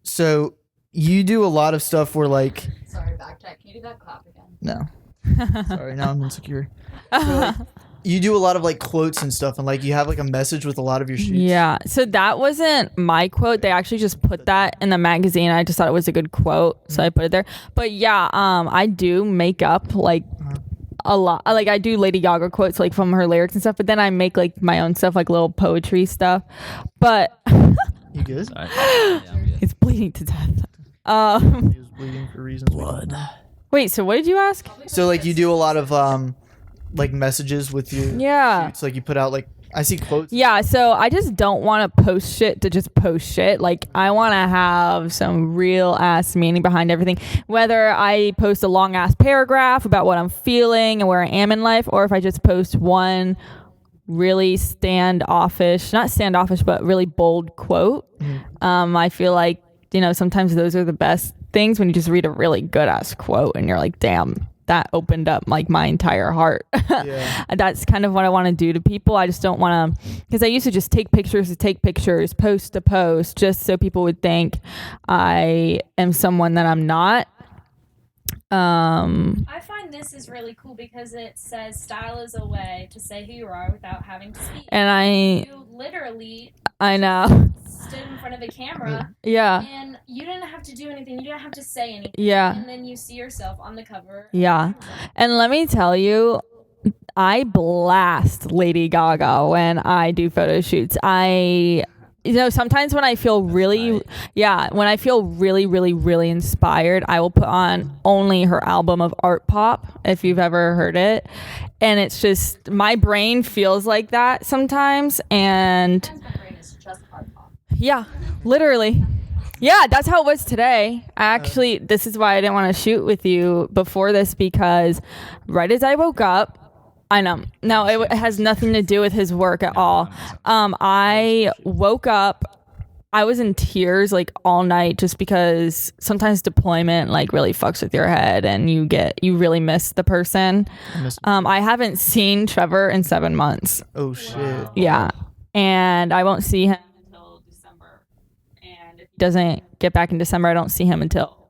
So you do a lot of stuff where like Sorry, backtrack. Can you do that clap again? no. Sorry, now I'm insecure. You do a lot of like quotes and stuff, and like you have like a message with a lot of your shoots. Yeah. So that wasn't my quote. They actually just put that in the magazine. I just thought it was a good quote, so I put it there. But yeah, I do make up like a lot. Like I do Lady Gaga quotes like from her lyrics and stuff, but then I make like my own stuff, like little poetry stuff. But You good? Sorry. Yeah, I'm good. it's bleeding to death. He was bleeding for reasons. Blood. Wait, so what did you ask? So like you do a lot of like messages with your Yeah. shoots. Like you put out like I see quotes. Yeah, so I just don't want to post shit to just post shit. Like, I want to have some real ass meaning behind everything. Whether I post a long ass paragraph about what I'm feeling and where I am in life, or if I just post one really standoffish, not standoffish, but really bold quote. I feel like, you know, sometimes those are the best things when you just read a really good ass quote and you're like, damn, that opened up like my entire heart. Yeah. That's kind of what I want to do to people. I just don't want to, because I used to just take pictures to take pictures, post to post, just so people would think I am someone that I'm not. I find this is really cool because it says style is a way to say who you are without having to speak. And You literally I know. stood in front of a camera Yeah. and you didn't have to do anything. You didn't have to say anything. Yeah. And then you see yourself on the cover. Yeah. And let me tell you, I blast Lady Gaga when I do photo shoots. You know, sometimes when I feel really, when I feel really, really, really inspired, I will put on only her album of Art Pop, if you've ever heard it. And it's just, my brain feels like that sometimes. And Sometimes my brain is just hard pop. yeah, literally. Yeah, that's how it was today. Actually, this is why I didn't want to shoot with you before this, because right as I woke up, I know. No, it has nothing to do with his work at all. I woke up, I was in tears like all night, just because sometimes deployment like really fucks with your head and you really miss the person. I haven't seen Trevor in 7 months. Oh shit. Yeah. And I won't see him until December. And if he doesn't get back in December, I don't see him until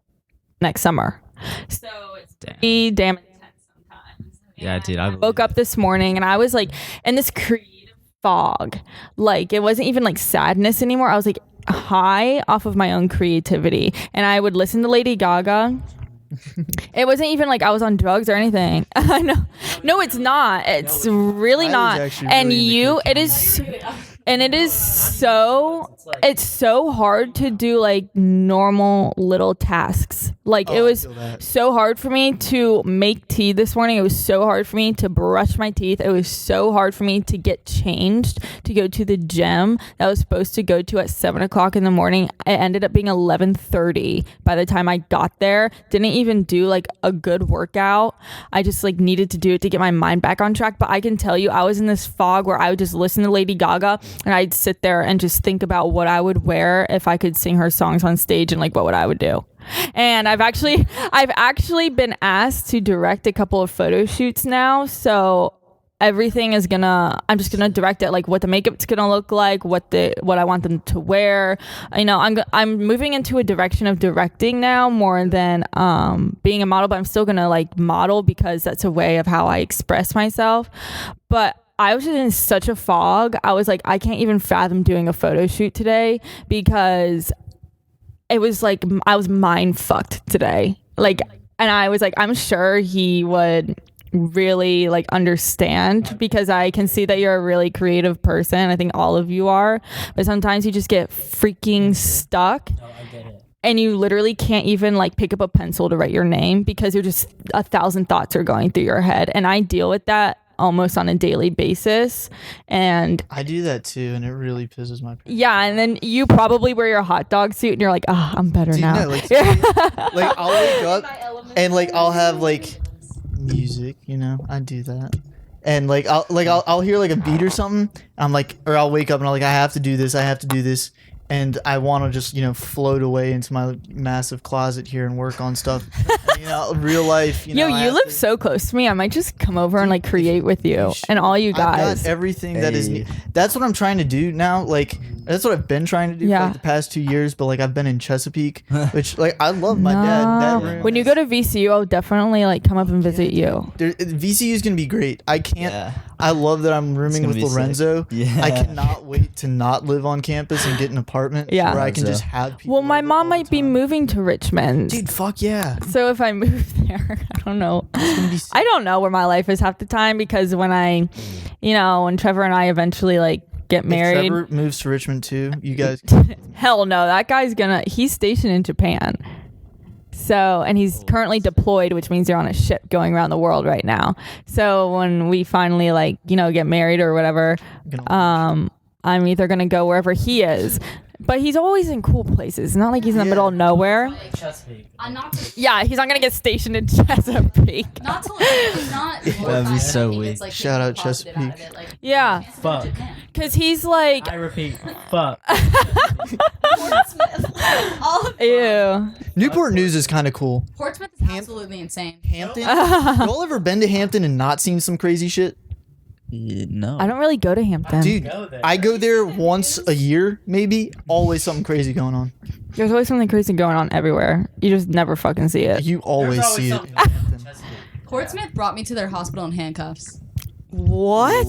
next summer. So it's pretty damn intense sometimes. Yeah, dude. I Woke up this morning and I was like in this creative fog. Like, it wasn't even like sadness anymore. I was like high off of my own creativity. And I would listen to Lady Gaga. It wasn't even like I was on drugs or anything. I know. No, it's not. It's really I was not. actually And really into you, cooking. it is so like it's so hard to do like normal little tasks. Like it was so hard for me to make tea this morning. It was so hard for me to brush my teeth. It was so hard for me to get changed, to go to the gym that I was supposed to go to at 7:00 in the morning. It ended up being 11:30 by the time I got there. Didn't even do like a good workout. I just like needed to do it to get my mind back on track. But I can tell you, I was in this fog where I would just listen to Lady Gaga and I'd sit there and just think about what I would wear if I could sing her songs on stage and like what I would do. And I've actually been asked to direct a couple of photo shoots now. So everything is I'm just gonna direct it, like what the makeup's gonna look like, what I want them to wear. You know, I'm moving into a direction of directing now more than being a model, but I'm still gonna like model because that's a way of how I express myself. But I was just in such a fog. I was like, I can't even fathom doing a photo shoot today because it was like I was mind fucked today. Like, and I was like, I'm sure he would really like understand because I can see that you're a really creative person. I think all of you are, but sometimes you just get freaking stuck. No, I get it. And you literally can't even like pick up a pencil to write your name because you're just 1,000 thoughts are going through your head. And I deal with that almost on a daily basis. And I do that too, and it really pisses my pants. Yeah, and then you probably wear your hot dog suit and you're like, oh, I'm better Dude, now. no, like I'll wake up and like I'll have like music, you know, I do that. And like I'll hear like a beat or something. I'm like, or I'll wake up and I'm like, I have to do this. And I want to just, you know, float away into my massive closet here and work on stuff. And, you know, real life, you know. Yo, you live so close to me. I might just come over and like create with you and all you guys. I've got everything that is. That's what I'm trying to do now. Like, that's what I've been trying to do for like the past 2 years. But like, I've been in Chesapeake, which like I love my dad. That room. When you go to VCU, I'll definitely like come up and visit you. VCU is gonna be great. I can't. Yeah. I love that I'm rooming with Lorenzo. Yeah. I cannot wait to not live on campus and get an apartment where I can just have people. Well, my mom might be moving to Richmond. Dude, fuck yeah. So if I move there, I don't know. I don't know where my life is half the time because when when Trevor and I eventually like get married. If Trevor moves to Richmond too, you guys. Hell no, that guy's he's stationed in Japan. So, and he's currently deployed, which means you're on a ship going around the world right now. So when we finally get married or whatever, I'm either going to go wherever he is. But he's always in cool places. It's not like he's in the middle of nowhere. Yeah, he's not going to get stationed in Chesapeake. That'd be so weird. Like, shout out Chesapeake. Yeah. Fuck. Because he's like... I repeat, fuck. Portsmouth. Ew. Newport News is kind of cool. Portsmouth is absolutely insane. Hampton? Y'all ever been to Hampton and not seen some crazy shit? No. I don't really go to Hampton. Dude, I go there once a year, maybe. Always something crazy going on. There's always something crazy going on everywhere. You just never fucking see it. You always see it. Portsmouth brought me to their hospital in handcuffs. What?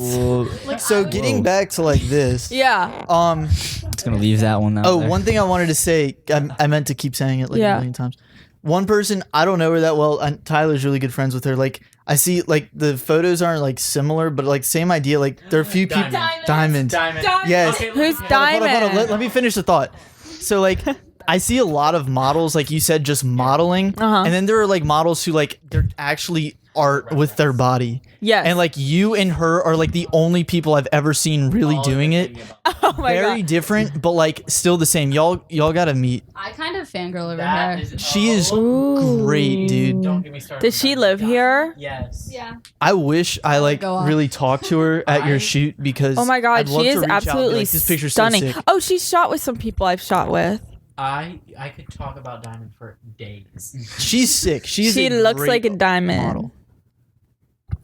So getting back to like this. Yeah. It's gonna leave that one out. Oh, there. one thing I wanted to say. I meant to keep saying it like a million times. One person, I don't know her that well. Tyler's really good friends with her. Like, I see, like, the photos aren't, like, similar, but, like, same idea. Like, there are a few people. Diamond. Yes. Okay, who's Diamond? Hold on. Let me finish the thought. So, like, I see a lot of models, like you said, just modeling. And then there are, like, models who, like, they're actually art with their body. Yes. And, like, you and her are, like, the only people I've ever seen really doing it. Oh my God. Very different, but, like, still the same. Y'all gotta meet. I kind of fangirl over her. She is great, dude. Don't get me started. Does she live here? Yes. Yeah. I wish I really talked to her at your shoot because oh my God, I'd love she to is reach out and be absolutely like, this picture's stunning. So sick. Oh, she's shot with some people I've shot with. I could talk about Diamond for days. She's sick. She looks like a diamond. Model.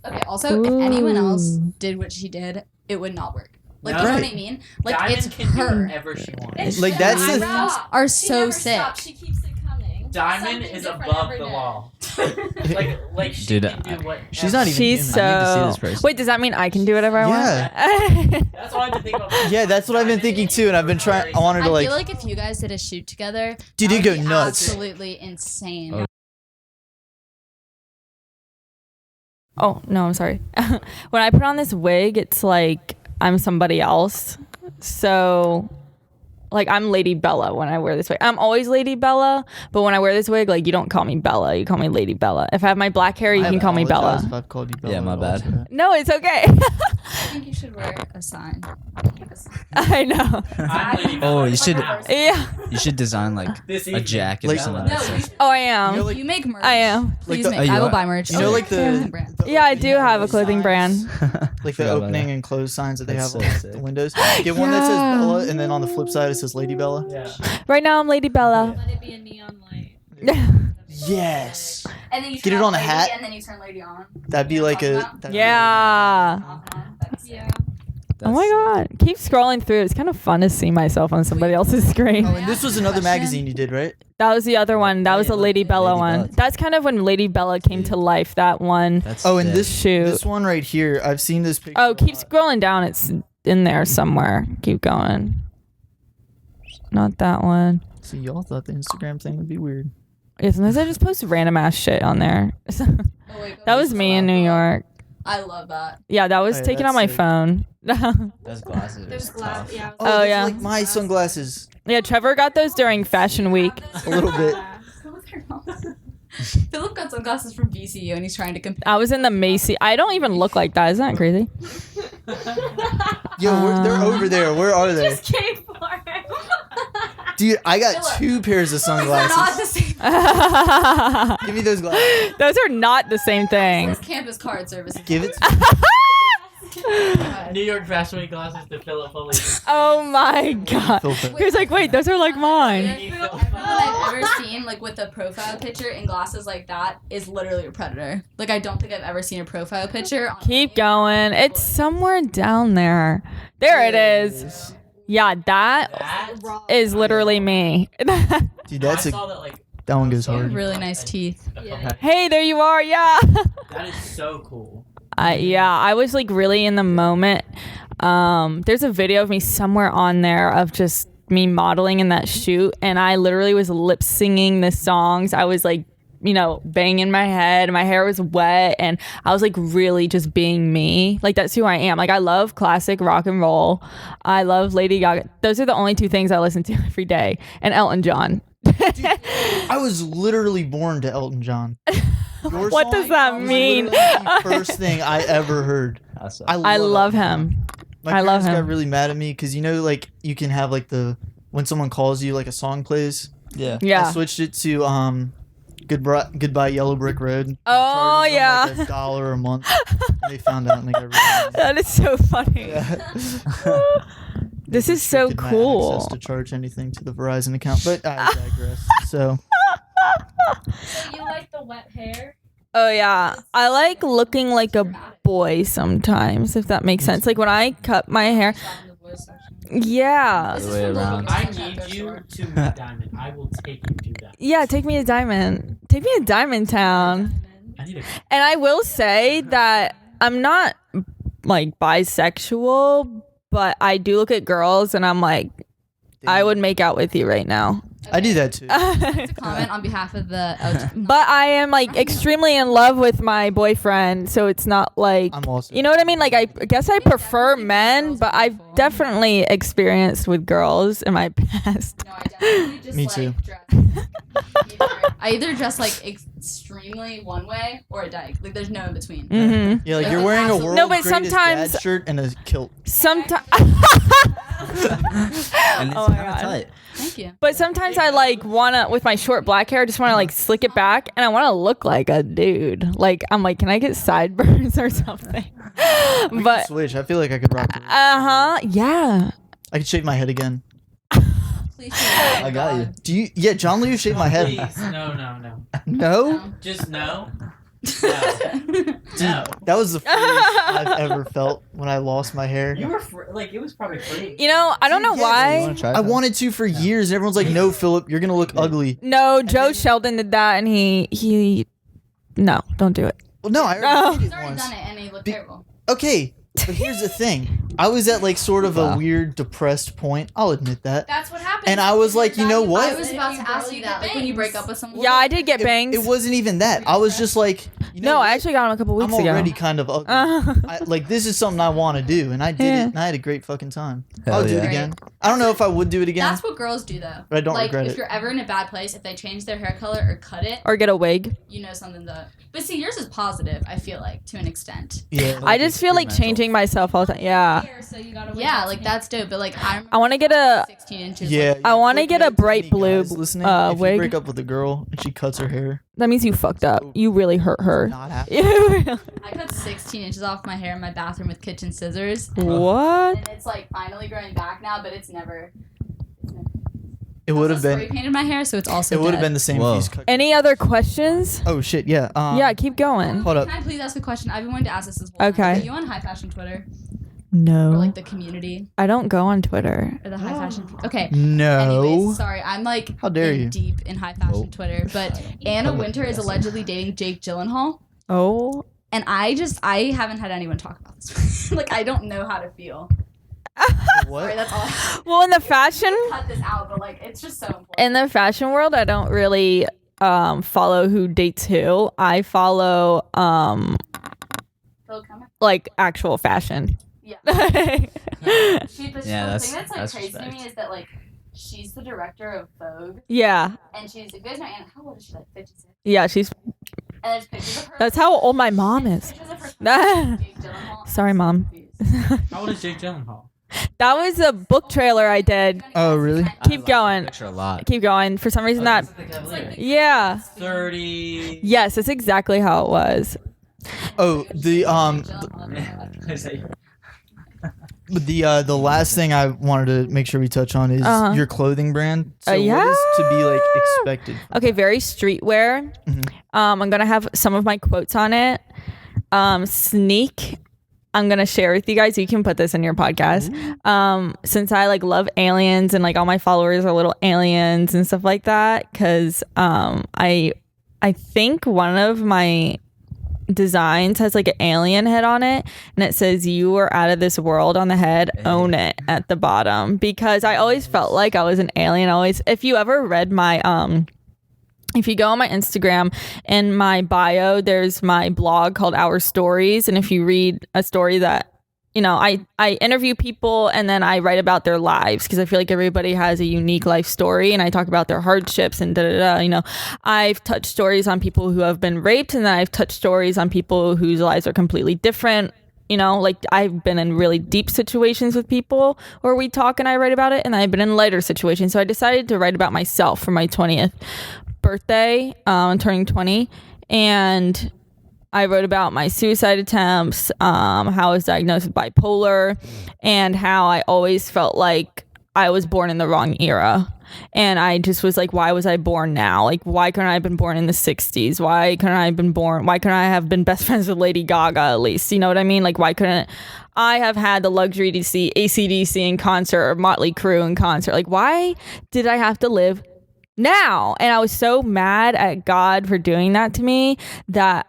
Okay, also, if anyone else did what she did, it would not work. Like, you know what I mean? Like, Diamond it's can do her. whatever she wants. Like, that's the eyebrows are so sick. She keeps it coming. Diamond is above the law. like she Dude, can do what. She's not even She's human. I need to see so. this person. Wait, does that mean I can do whatever I Yeah. want? That's what I've been thinking about. Yeah, that's what I've been thinking too, and I've been trying. I wanted to I feel like if you guys did a shoot together, Dude, that you'd would go be nuts. Absolutely insane. Oh, no, I'm sorry. When I put on this wig, it's like I'm somebody else. So Like, I'm Lady Bella when I wear this wig. I'm always Lady Bella, but when I wear this wig, like, you don't call me Bella. You call me Lady Bella. If I have my black hair, you can call me Bella. If I've called you Bella. Yeah, my bad. also. No, it's okay. I think you should wear a sign. I know. I'm Lady Oh, Bella. you should. Yeah. You should design like This a evening. jacket Like- or something. No, Like that. Oh, I am. You know, like- you make merch. I am. Please Like the- make. Oh, I you will are? buy merch. You know, like the brand. Yeah, I do have a clothing brand. like the Forgot about opening that. and close signs that they That's have so on sick. the windows. Get one that says Yeah. Bella, and then on the flip side it says Lady Bella. Yeah. Right now, I'm Lady Bella. Let it be a neon light. Yes, And then you Get turn it on a lady, hat. and then you turn lady on. that'd be You know like what I'm a. talking that'd be Yeah. Off and on. That'd be sick. Yeah. Oh my god. Keep scrolling through. It's kind of fun to see myself on somebody else's screen. Oh, and this was another Question? magazine you did, right? That was the other one. That was Yeah, the Lady Bella Lady one. Bella. That's kind of when Lady Bella came to life. That one. That's Oh, and sick. this Shoot. this one right here, I've seen this picture. Oh, a keep lot. scrolling down. It's in there somewhere. Keep going. Not that one. See, y'all thought the Instagram thing would be weird. Yeah, sometimes I just post random ass shit on there. Oh, wait, That was me in New York. I love that. Yeah, that was Oh, yeah, taken on that's my sick. phone. Those glasses. There's are glass. tough. Yeah. Oh, Oh, those are yeah. like my sunglasses. Yeah, Trevor got those during Fashion Week. A little bit. Philip got sunglasses from VCU, and he's trying to compare. I was in the Macy. I don't even look like that. Isn't that crazy? Yo, they're over there. Where are they? Just came for it. Dude, I got Philip. 2 pairs of They're not sunglasses. the same. Give me those glasses. Those are not the same thing. It's campus card service. Give it to me. New York Fashion Week glasses to Philip Foley. Oh my god. Filter. He was like, wait, those are like mine. Everyone I've ever seen, like with a profile picture in glasses like that, is literally a predator. Like I don't think I've ever seen a profile picture. On Keep going. It's somewhere down there. There it is. Yeah, that That? is literally me. Dude, that's I a saw that, like, that one goes You have hard. really nice teeth. Yeah. Hey, there you are. Yeah. That is so cool. Yeah, I was like really in the moment. There's a video of me somewhere on there of just me modeling in that shoot, and I literally was lip singing the songs. I was like, you know, banging my head. My hair was wet, and I was like really just being me. Like that's who I am. Like I love classic rock and roll. I love Lady Gaga. Those are the only 2 things I listen to every day, and Elton John. I was literally born to Elton John. Your What song does that was mean? literally the first thing I ever heard. Awesome. I love Elton John. him. My I love parents got him. really mad at me because you know, like you can have like the when someone calls you, like a song plays. Yeah. I Yeah. switched it to Goodbye Yellow Brick Road. Oh, Charges them, yeah. like $1 a month. And they found out and they got rid of it. That is so funny. Yeah. This is so Restricted my cool. access to charge anything to the Verizon account, but I digress. So So you like the wet hair? Oh yeah, I like looking like a boy sometimes, if that makes sense. Like when I cut my hair. Yeah. The way around. I need you to meet Diamond. I will take you to that. Yeah, take me to Diamond. Take me to Diamond Town. I need a. And I will say that I'm not like bisexual, but I do look at girls and I'm like, I would make out with you right now. I do that too. Comment on behalf of the LGBT. But I am like extremely in love with my boyfriend, so it's not like, I'm also. you know what I mean? Like I guess I prefer men, but I've definitely experienced with girls in my past. No, I definitely just Me like too. I either dress like extremely one way or a dyke. Like there's no in between. Mm-hmm. Yeah, like you're wearing a No, world No, but greatest sometimes- dad shirt and a kilt. Sometimes, And it's Oh my kind of God. tight. Thank you. but sometimes I like wanna with my short black hair, I just wanna like slick it back, and I wanna look like a dude. Like I'm like, can I get sideburns or something? We But could switch. I feel like I could rock it. yeah. I could shave my head again. Please shoot. I got you. Do you? Yeah, John Leo shaved my head. Please, no. No, Just no. dude, No. that was the first I've ever felt when I lost my hair. You were like it was probably free. You know, I don't know Yes. You why. wanna try I some? wanted to for years. Everyone's like, "No, Philip, you're gonna look ugly." No, Joe Sheldon did that, and he. No, don't do it. Well, no, I No. already did He's it already once. done it and he looked Be- terrible. Okay, but here's the thing. I was at like sort of a Wow. weird depressed point. I'll admit that. That's what happens. And I was like, you know I what? was about to ask you that. Like when you break up with someone. Yeah, I did get bangs. It wasn't even that. I was just like, you know No, what? I actually got them a couple weeks I'm ago. already kind of ugly. Like this is something I want to do, and I did Yeah. it, and I had a great fucking time. Hell I'll do yeah. it again. I don't know if I would do it again. That's what girls do though. But I don't like, regret if it. you're ever in a bad place, if they change their hair color or cut it, Or get a wig. you know something that. But see, yours is positive. I feel like to an extent. Yeah. I just feel like experimental. changing myself all the time. Yeah. Here, so you gotta wait Yeah, till like it's that's dope. But like I I want to get a 16 inches. Yeah. Like, I wanna quick get a note to bright any blue, guys listening, if wig. you break up with a girl and she cuts her hair, That means you fucked up. You really hurt her. not happening. I cut 16 inches off my hair in my bathroom with kitchen scissors. What? And it's like finally growing back now, but it's never. It would have spray been. painted my hair, so it's also. It would have dead. been the same Whoa. if he's cut. Any other questions? Oh shit! Yeah. Yeah, keep going. Hold up. Can I please ask a question? I've been wanting to ask this as well. Okay. Are you on high fashion Twitter or No. like the community I don't go on Twitter. or the high fashion? Okay. No. Anyways, sorry, I'm like How dare in you. deep in high fashion Nope. Twitter, but Anna Winter is allegedly dating Jake Gyllenhaal, Oh. and I haven't had anyone talk about this. Like I don't know how to feel. Sorry, What? that's all. I Well, in the fashion cut this out, but like it's just so important. in the fashion world, I don't really follow who dates who. I follow Phil Cummings? like actual fashion. Yeah. Yeah. She, but Yeah, the that's- thing that's like that's crazy to me respect. is that like she's the director of Vogue, Yeah. and she's you guys know Anna. How old is she? Like 56. She's And there's pictures of her. that's how old my mom is. Pictures of her. Jake Gyllenhaal. Sorry, Mom. How old is Jake Gyllenhaal? That was a book trailer I did. Oh really? Keep going. Picture a lot. Keep going. For some reason that Like yeah. 30. Yes, that's exactly how it was. Oh the the last thing I wanted to make sure we touch on is your clothing brand. So Yeah. what is to be like expected? Okay, very streetwear. I'm gonna have some of my quotes on it. Sneak. I'm gonna share with you guys. You can put this in your podcast. Since I like love aliens and like all my followers are little aliens and stuff like that. Cause I think one of my designs has like an alien head on it, and it says "You are out of this world" on the head. Own it at the bottom, because I always felt like I was an alien. Always, if you ever read my if you go on my Instagram, in my bio, there's my blog called Our Stories. And if you read a story that, you know, I interview people and then I write about their lives, because I feel like everybody has a unique life story, and I talk about their hardships and da-da-da. You know, I've touched stories on people who have been raped, and then I've touched stories on people whose lives are completely different. You know, like I've been in really deep situations with people where we talk and I write about it, and I've been in lighter situations. So I decided to write about myself for my 20th birthday, turning 20, and I wrote about my suicide attempts, how I was diagnosed with bipolar, and how I always felt like I was born in the wrong era. And I just was like, why was I born now? Like, why couldn't I have been born in the 60s? Why couldn't I have been best friends with Lady Gaga at least? You know what I mean? Like, why couldn't I have had the luxury to see AC/DC in concert or Motley Crue in concert? Like, why did I have to live now? And I was so mad at God for doing that to me that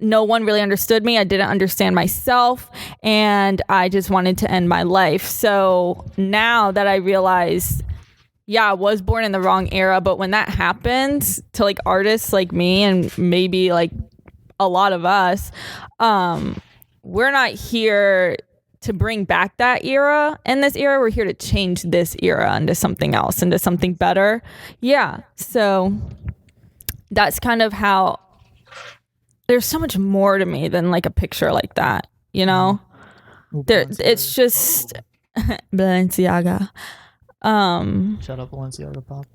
no one really understood me. I didn't understand myself, and I just wanted to end my life. So now that I realize, yeah, I was born in the wrong era, but when that happens to like artists like me and maybe like a lot of us, we're not here to bring back that era. In this era, we're here to change this era into something else, into something better. Yeah. So that's kind of how, there's so much more to me than like a picture like that, you know? It's just Balenciaga. Shut up, Balenciaga pop.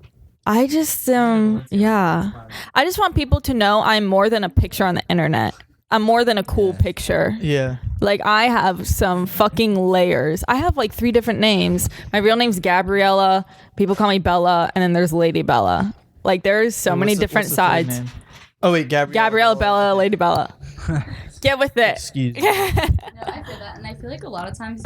I just yeah. I just want people to know I'm more than a picture on the internet. I'm more than a cool picture. Yeah. Like, I have some fucking layers. I have like 3 different names. My real name's Gabriella. People call me Bella, and then there's Lady Bella. Like, there's so many different sides. Oh wait, Gabriella, Bella, Lady Bella. Get with it. Excuse me. No, I feel that, and I feel like a lot of times,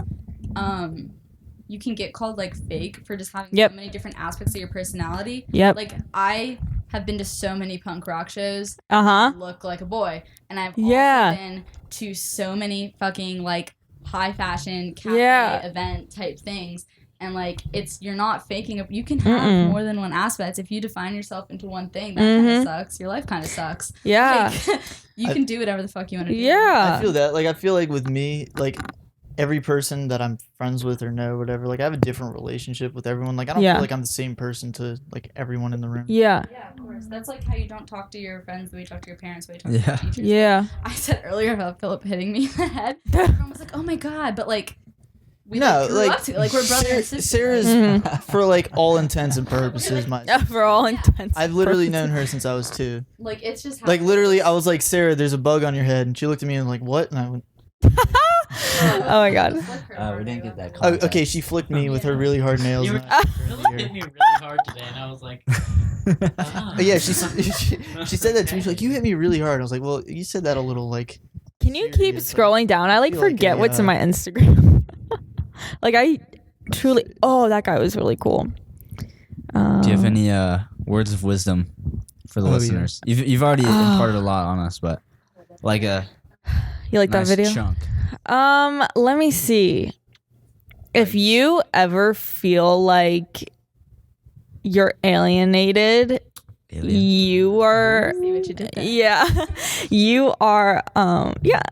you can get called like fake for just having so many different aspects of your personality. Yep. Like I have been to so many punk rock shows. Uh-huh. Look like a boy, and I've also Yeah. been to so many fucking like high fashion cafe event type things. And like you're not faking it. You can have more than one aspect. If you define yourself into one thing, that kind of sucks. Your life kind of sucks. Yeah. Like, you can do whatever the fuck you want to do. Yeah. I feel that. Like, I feel like with me, like, every person that I'm friends with or know, whatever, like, I have a different relationship with everyone. Like, I don't feel like I'm the same person to, like, everyone in the room. Yeah. Yeah, of course. That's like how you don't talk to your friends the way you talk to your parents, the way you talk to your teachers. Yeah. I said earlier about Philip hitting me in the head. Everyone was like, oh my God. But, like, we grew up to, like, we're brother and sister. Sarah's, for, like, all intents and purposes, for all intents. I've literally known her since I was 2. Like, it's just how Like, literally, I was like, Sarah, there's a bug on your head. And she looked at me and was like, what? And I went, oh my God. We didn't get that. oh, okay, she flicked me with her really hard nails. You and I Philip hit me really hard today, and I was like, But yeah, she said that to me. She's like, you hit me really hard. I was like, well, you said that a little, like... Can you keep serious. scrolling down? I like feel like forget a, what's in my Instagram. Like I truly, that guy was really cool. Do you have any words of wisdom for the listeners? You've already imparted a lot on us, but like a you like nice that video? chunk. Let me see. If you ever feel like you're alienated, you are. See what you did there. Yeah, you are. Yeah.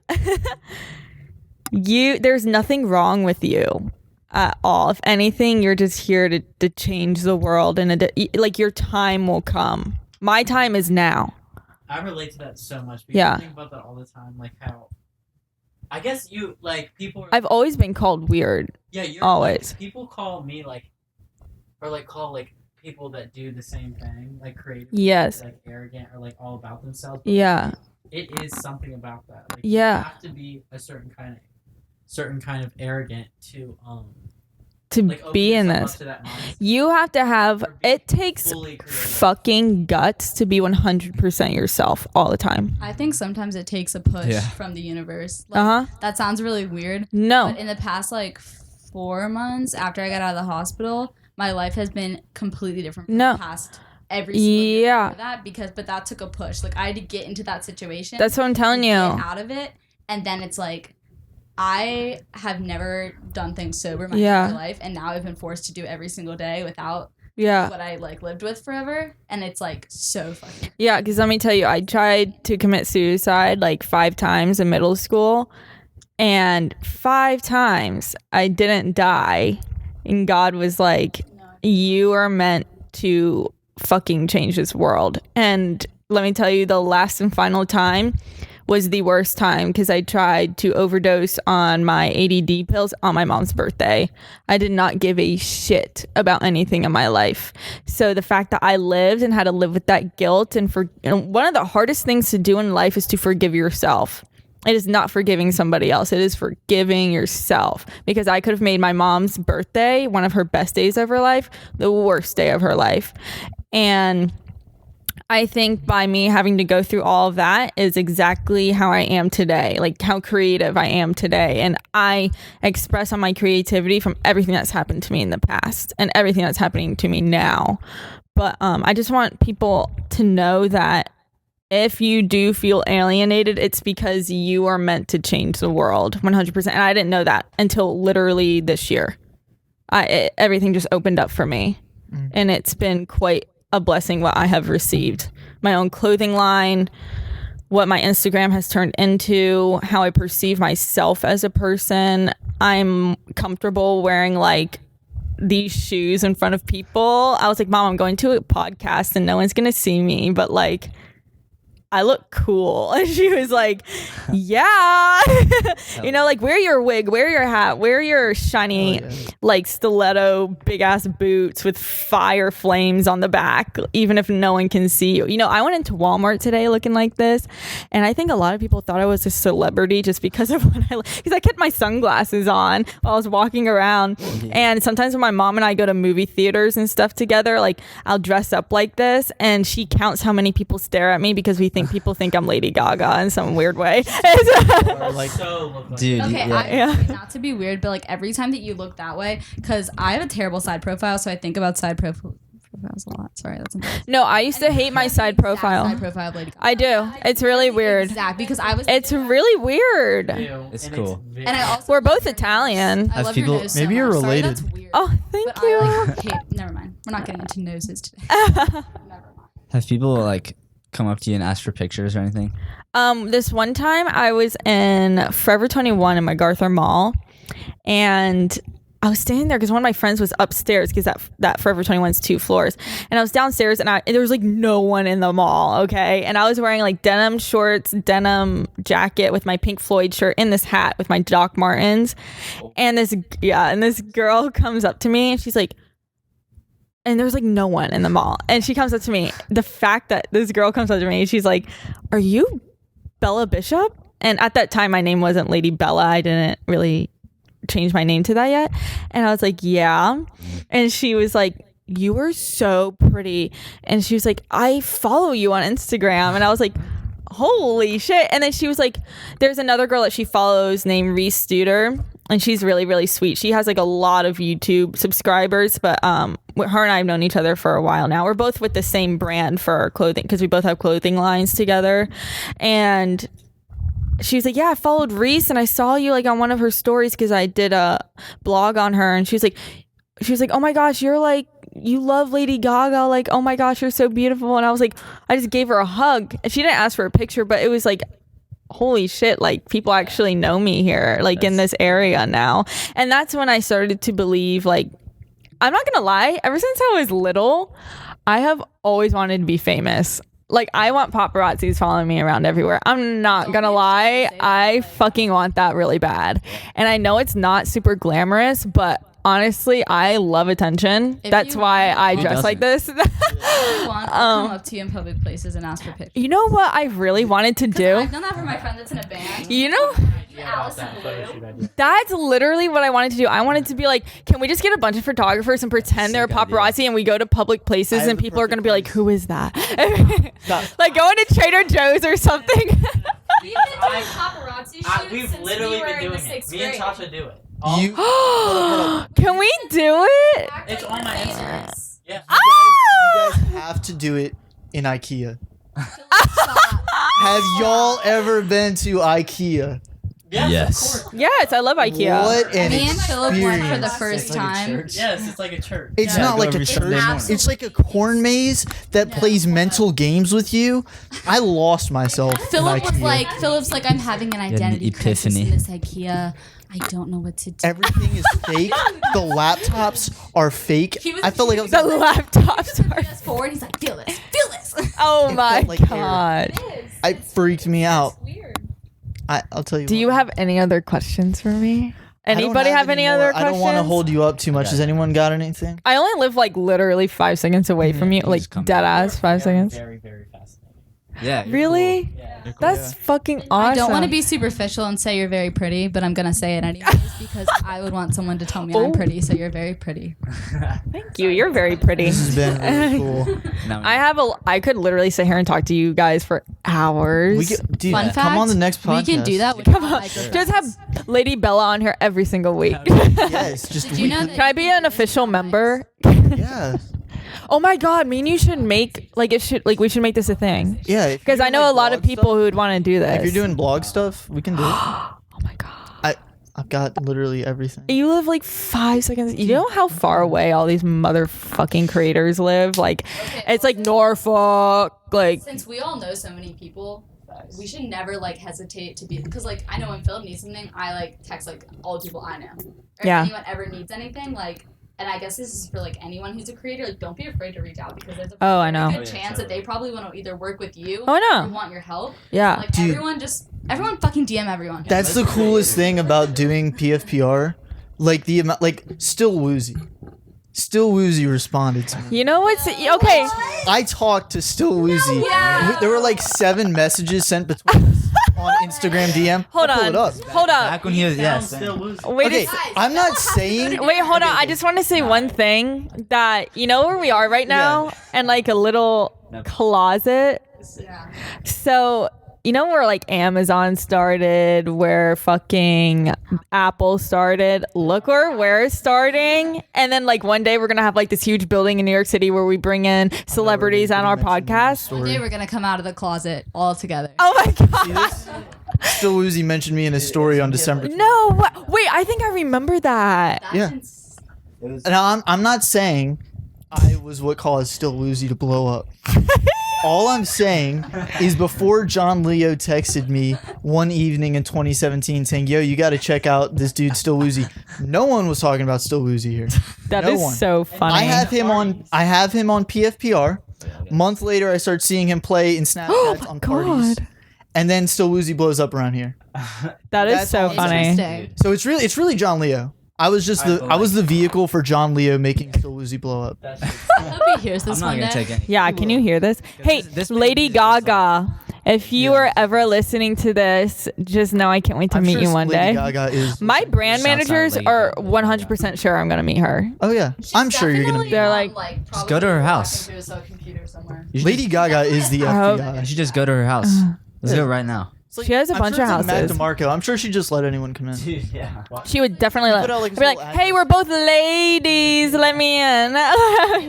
There's nothing wrong with you at all. If anything, you're just here to change the world, and like your time will come. My time is now. I relate to that so much because I think about that all the time, like how I guess you like people. I've always been called weird. Yeah, you're always. Like, people call me like, or like call like people that do the same thing, like creative. Yes. Like arrogant or like all about themselves. Yeah. It is something about that. Like, yeah. You have to be a certain kind of arrogant to like, be in this. You have to have, it takes fucking guts to be 100% yourself all the time. I think sometimes it takes a push from the universe. Like, that sounds really weird. No. But in the past, like, 4 months after I got out of the hospital, my life has been completely different from the past every single year before that, but that took a push. Like, I had to get into that situation. That's what I'm telling you. Get out of it, and then it's like, I have never done things sober my entire life, and now I've been forced to do every single day without what I like lived with forever, and it's like so fucking. Yeah, because let me tell you, I tried to commit suicide like 5 times in middle school, and 5 times I didn't die, and God was like, "You are meant to fucking change this world." And let me tell you, the last and final time was the worst time because I tried to overdose on my ADD pills on my mom's birthday. I did not give a shit about anything in my life. So the fact that I lived and had to live with that guilt, and one of the hardest things to do in life is to forgive yourself. It is not forgiving somebody else. It is forgiving yourself, because I could have made my mom's birthday one of her best days of her life the worst day of her life. And I think by me having to go through all of that is exactly how I am today, like how creative I am today. And I express on my creativity from everything that's happened to me in the past and everything that's happening to me now. But I just want people to know that if you do feel alienated, it's because you are meant to change the world 100%. And I didn't know that until literally this year. Everything just opened up for me. And it's been quite a blessing what I have received. My own clothing line, what my Instagram has turned into, how I perceive myself as a person. I'm comfortable wearing like these shoes in front of people. I was like, Mom, I'm going to a podcast and no one's gonna see me, but like I look cool. And she was like, yeah. You know, like wear your wig, wear your hat, wear your shiny like stiletto big ass boots with fire flames on the back, even if no one can see you. You know, I went into Walmart today looking like this, and I think a lot of people thought I was a celebrity just because of what because I kept my sunglasses on while I was walking around. And sometimes when my mom and I go to movie theaters and stuff together, like I'll dress up like this, and she counts how many people stare at me because we think people think I'm Lady Gaga in some weird way. Like, dude, okay, not to be weird, but like every time that you look that way, because I have a terrible side profile, so I think about side profiles a lot. Sorry, that's embarrassing. No, I used to hate my side profile. Side profile of Lady Gaga. I do. It's really weird. Exactly, because I was. It's really weird. It's cool. And I also We're both Italian. I Have love people- your nose so maybe you're much. Sorry, related. that's weird. Oh, thank But you. I like hate. Never mind. We're not getting into noses today. Never mind. Have people like come up to you and ask for pictures or anything? This one time I was in Forever 21 in MacArthur Mall, and I was standing there because one of my friends was upstairs because that Forever 21's 2 floors, and I was downstairs and there was like no one in the mall. Okay, and I was wearing like denim shorts, denim jacket with my Pink Floyd shirt, and this hat with my Doc Martens, and this girl comes up to me and she's like. And there was like no one in the mall. And she comes up to me. The fact that this girl comes up to me, she's like, "Are you Bella Bishop?" And at that time, my name wasn't Lady Bella. I didn't really change my name to that yet. And I was like, "Yeah." And she was like, "You were so pretty." And she was like, "I follow you on Instagram." And I was like, holy shit. And then she was like, there's another girl that she follows named Reese Studer, and she's really, really sweet. She has like a lot of YouTube subscribers, but her and I have known each other for a while now. We're both with the same brand for clothing because we both have clothing lines together. And she was like, yeah, I followed Reese and I saw you like on one of her stories because I did a blog on her. And she was like, oh my gosh, you're like, you love Lady Gaga, like, oh my gosh, you're so beautiful. And I was like, I just gave her a hug. And she didn't ask for a picture, but it was like, holy shit, like people actually know me here, like in this area now. And that's when I started to believe, like, I'm not gonna lie, ever since I was little, I have always wanted to be famous. Like, I want paparazzis following me around everywhere. I'm not gonna lie, I fucking want that really bad. And I know it's not super glamorous, but honestly, I love attention. That's why I dress like this. If you want, I'll come up to you in public places and ask for pictures. You know what I really wanted to do? I've done that for my friend that's in a band. You know, that's literally what I wanted to do. I wanted to be like, can we just get a bunch of photographers and pretend they're paparazzi and we go to public places and people are going to be like, who is that? Like going to Trader Joe's or something. We've been doing paparazzi shoots We've since literally we were been in the doing it. 6th Me and grade. Tasha do it. You, hold up. Can we do it? Act It's like on my we're Instagram. famous. Yeah. You guys have to do it in IKEA. Have y'all ever been to IKEA? Yes. Of course. Yes, I love IKEA. What an Me and Philip went for the experience. first time. Yes, it's like a church. It's Yeah, not go like a every Sunday church. morning. It's like a corn maze that plays mental games with you. I lost myself in Philip's IKEA. like, I'm having an an identity crisis epiphany. in this IKEA. I don't know what to do. Everything is fake. The laptops are fake. I felt like I was The laptops are. Fast forward, he's like, feel this. Oh my like air. god. it freaked me out. It's weird. I'll tell you. Do what. you have any other questions for me? I don't Anybody have any more. other I questions? don't want to hold you up too much. Okay. Has anyone got anything? I only live like literally 5 seconds away from you, like just come dead ass 5 seconds. Very, very fascinating. Yeah. you're Really? cool. Yeah. You're cool. That's fucking awesome. I don't want to be superficial and say you're very pretty, but I'm going to say it anyways because I would want someone to tell me I'm pretty, so you're very pretty. Thank you. You're very pretty. This has been really cool. Now we I could literally sit here and talk to you guys for hours. We get, dude, Fun come on fact, the next podcast. We can do that with Come on. microphones. Just have Lady Bella on here every single week. Yes, just Did you know that Can I be an official member? yeah, Oh my god, me and you should make we should make this a thing. yeah. if Because you're I know doing, a lot of blog people stuff- who would want to do this. If you're doing blog stuff, we can do it. Oh my god. I've got literally everything. You live like 5 seconds. You know how far away all these motherfucking creators live? Like, it's like Norfolk. Like, Since we all know so many people, we should never like hesitate to be because like I know when Philip needs something, I like text like all the people I know. Or Yeah. if anyone ever needs anything, like, and I guess this is for like anyone who's a creator, like don't be afraid to reach out because there's a Oh, I know. good chance that they probably want to either work with you Oh, I or know. want your help. Yeah. Like Dude. everyone fucking DM everyone. That's the coolest thing about doing PFPR. Like the amount, like Still Woozy responded to me. You know what's okay? I talked to Still Woozy. There were like 7 messages sent between us on Instagram DM. Hold I'll pull on. it up. Hold up. Back when he was Still losing. Wait. Okay, I'm not saying. Wait, hold on. I just want to say one thing that you know where we are right now, and like a little closet. Yeah. So where like Amazon started, where fucking Apple started. Look where we're starting, and then like one day we're gonna have like this huge building in New York City where we bring in celebrities on our podcast. One day we're gonna come out of the closet all together. Oh my god! See this? Still Woozy mentioned me in his story on December. No, wait, I think I remember that. Yeah. Now I'm not saying I was what caused Still Woozy to blow up. All I'm saying is before John Leo texted me one evening in 2017 saying, "Yo, you got to check out this dude Still Woozy." No one was talking about Still Woozy here. That is so funny. I have him on PFPR. A month later, I start seeing him play in Snapchats on parties, and then Still Woozy blows up around here. That's so funny. So it's really John Leo. I was the vehicle for John Leo making Still Woozy blow up. I hope he hears this I'm not one gonna day. take any. Yeah, can you hear this? Hey, this Lady Gaga, if you are ever listening to this, just know I can't wait to I'm meet sure you one Lady day. Gaga is. My brand Shouts out managers Lady are Gaga. 100% sure I'm gonna meet her. Oh yeah, I'm sure you're gonna meet. They're like, Just go to her house. Into a computer somewhere. You should Lady Gaga is the You You FBI. should just go to her house. Let's go right now. It's like- She has a I'm bunch sure of it's like houses. Mac DeMarco. I'm sure she just let anyone come in. Dude, yeah. she would definitely Put out, like, be this like, little "Hey, we're both ladies. Let me in."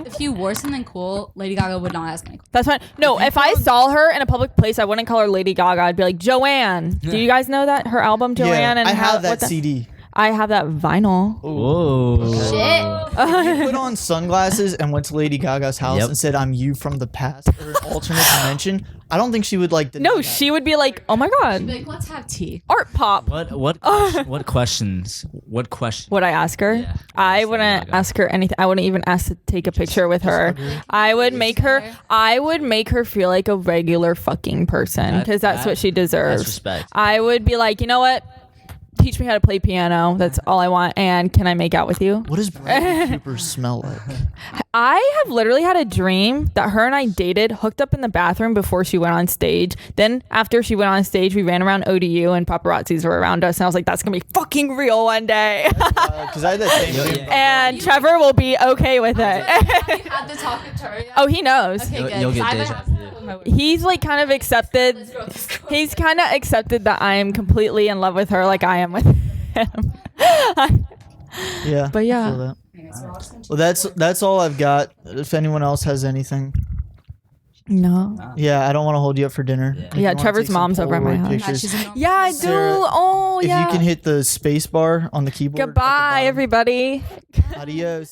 If you wore something cool, Lady Gaga would not ask any questions. That's fine. No, if I saw her in a public place, I wouldn't call her Lady Gaga. I'd be like, Joanne. Do you guys know that her album Joanne? Yeah, And I have that what the- CD. I have that vinyl. Whoa. Shit. You put on sunglasses and went to Lady Gaga's house Yep. and said, "I'm you from the past" or an alternate dimension. I don't think she would like. deny No, that. she would be like, "Oh my god, Like, let's have tea. art pop." What questions? What question? Would I ask her? Yeah. I wouldn't ask her anything. I wouldn't even ask to take a picture with her. I would make her. I would make her feel like a regular fucking person because that's what she deserves. That's respect. I would be like, you know what? Teach me how to play piano. That's all I want. And can I make out with you? What does Bradley Cooper smell like? I have literally had a dream that her and I dated, hooked up in the bathroom before she went on stage. Then after she went on stage, we ran around ODU and paparazzis were around us. And I was like, that's going to be fucking real one day. Because I had that same dream. And Trevor will be okay with it. Have you had the talk with Tori yet? Oh, he knows. Okay, good. You'll get 'cause I deja haven't vu. had that with my- He's like kind of accepted. He's kind of accepted that I am completely in love with her like I am with him. Yeah. But yeah. I feel that. Okay, so we're all just gonna Well, that's all I've got. If anyone else has anything, No. yeah, I don't want to hold you up for dinner. Yeah. If you Yeah, wanna take some mom's over at my Polaroid house. pictures, she's a normal Yeah, I do. Sarah, Oh, if yeah. you can hit the space bar on the keyboard. at the Goodbye, bottom. everybody. Adios.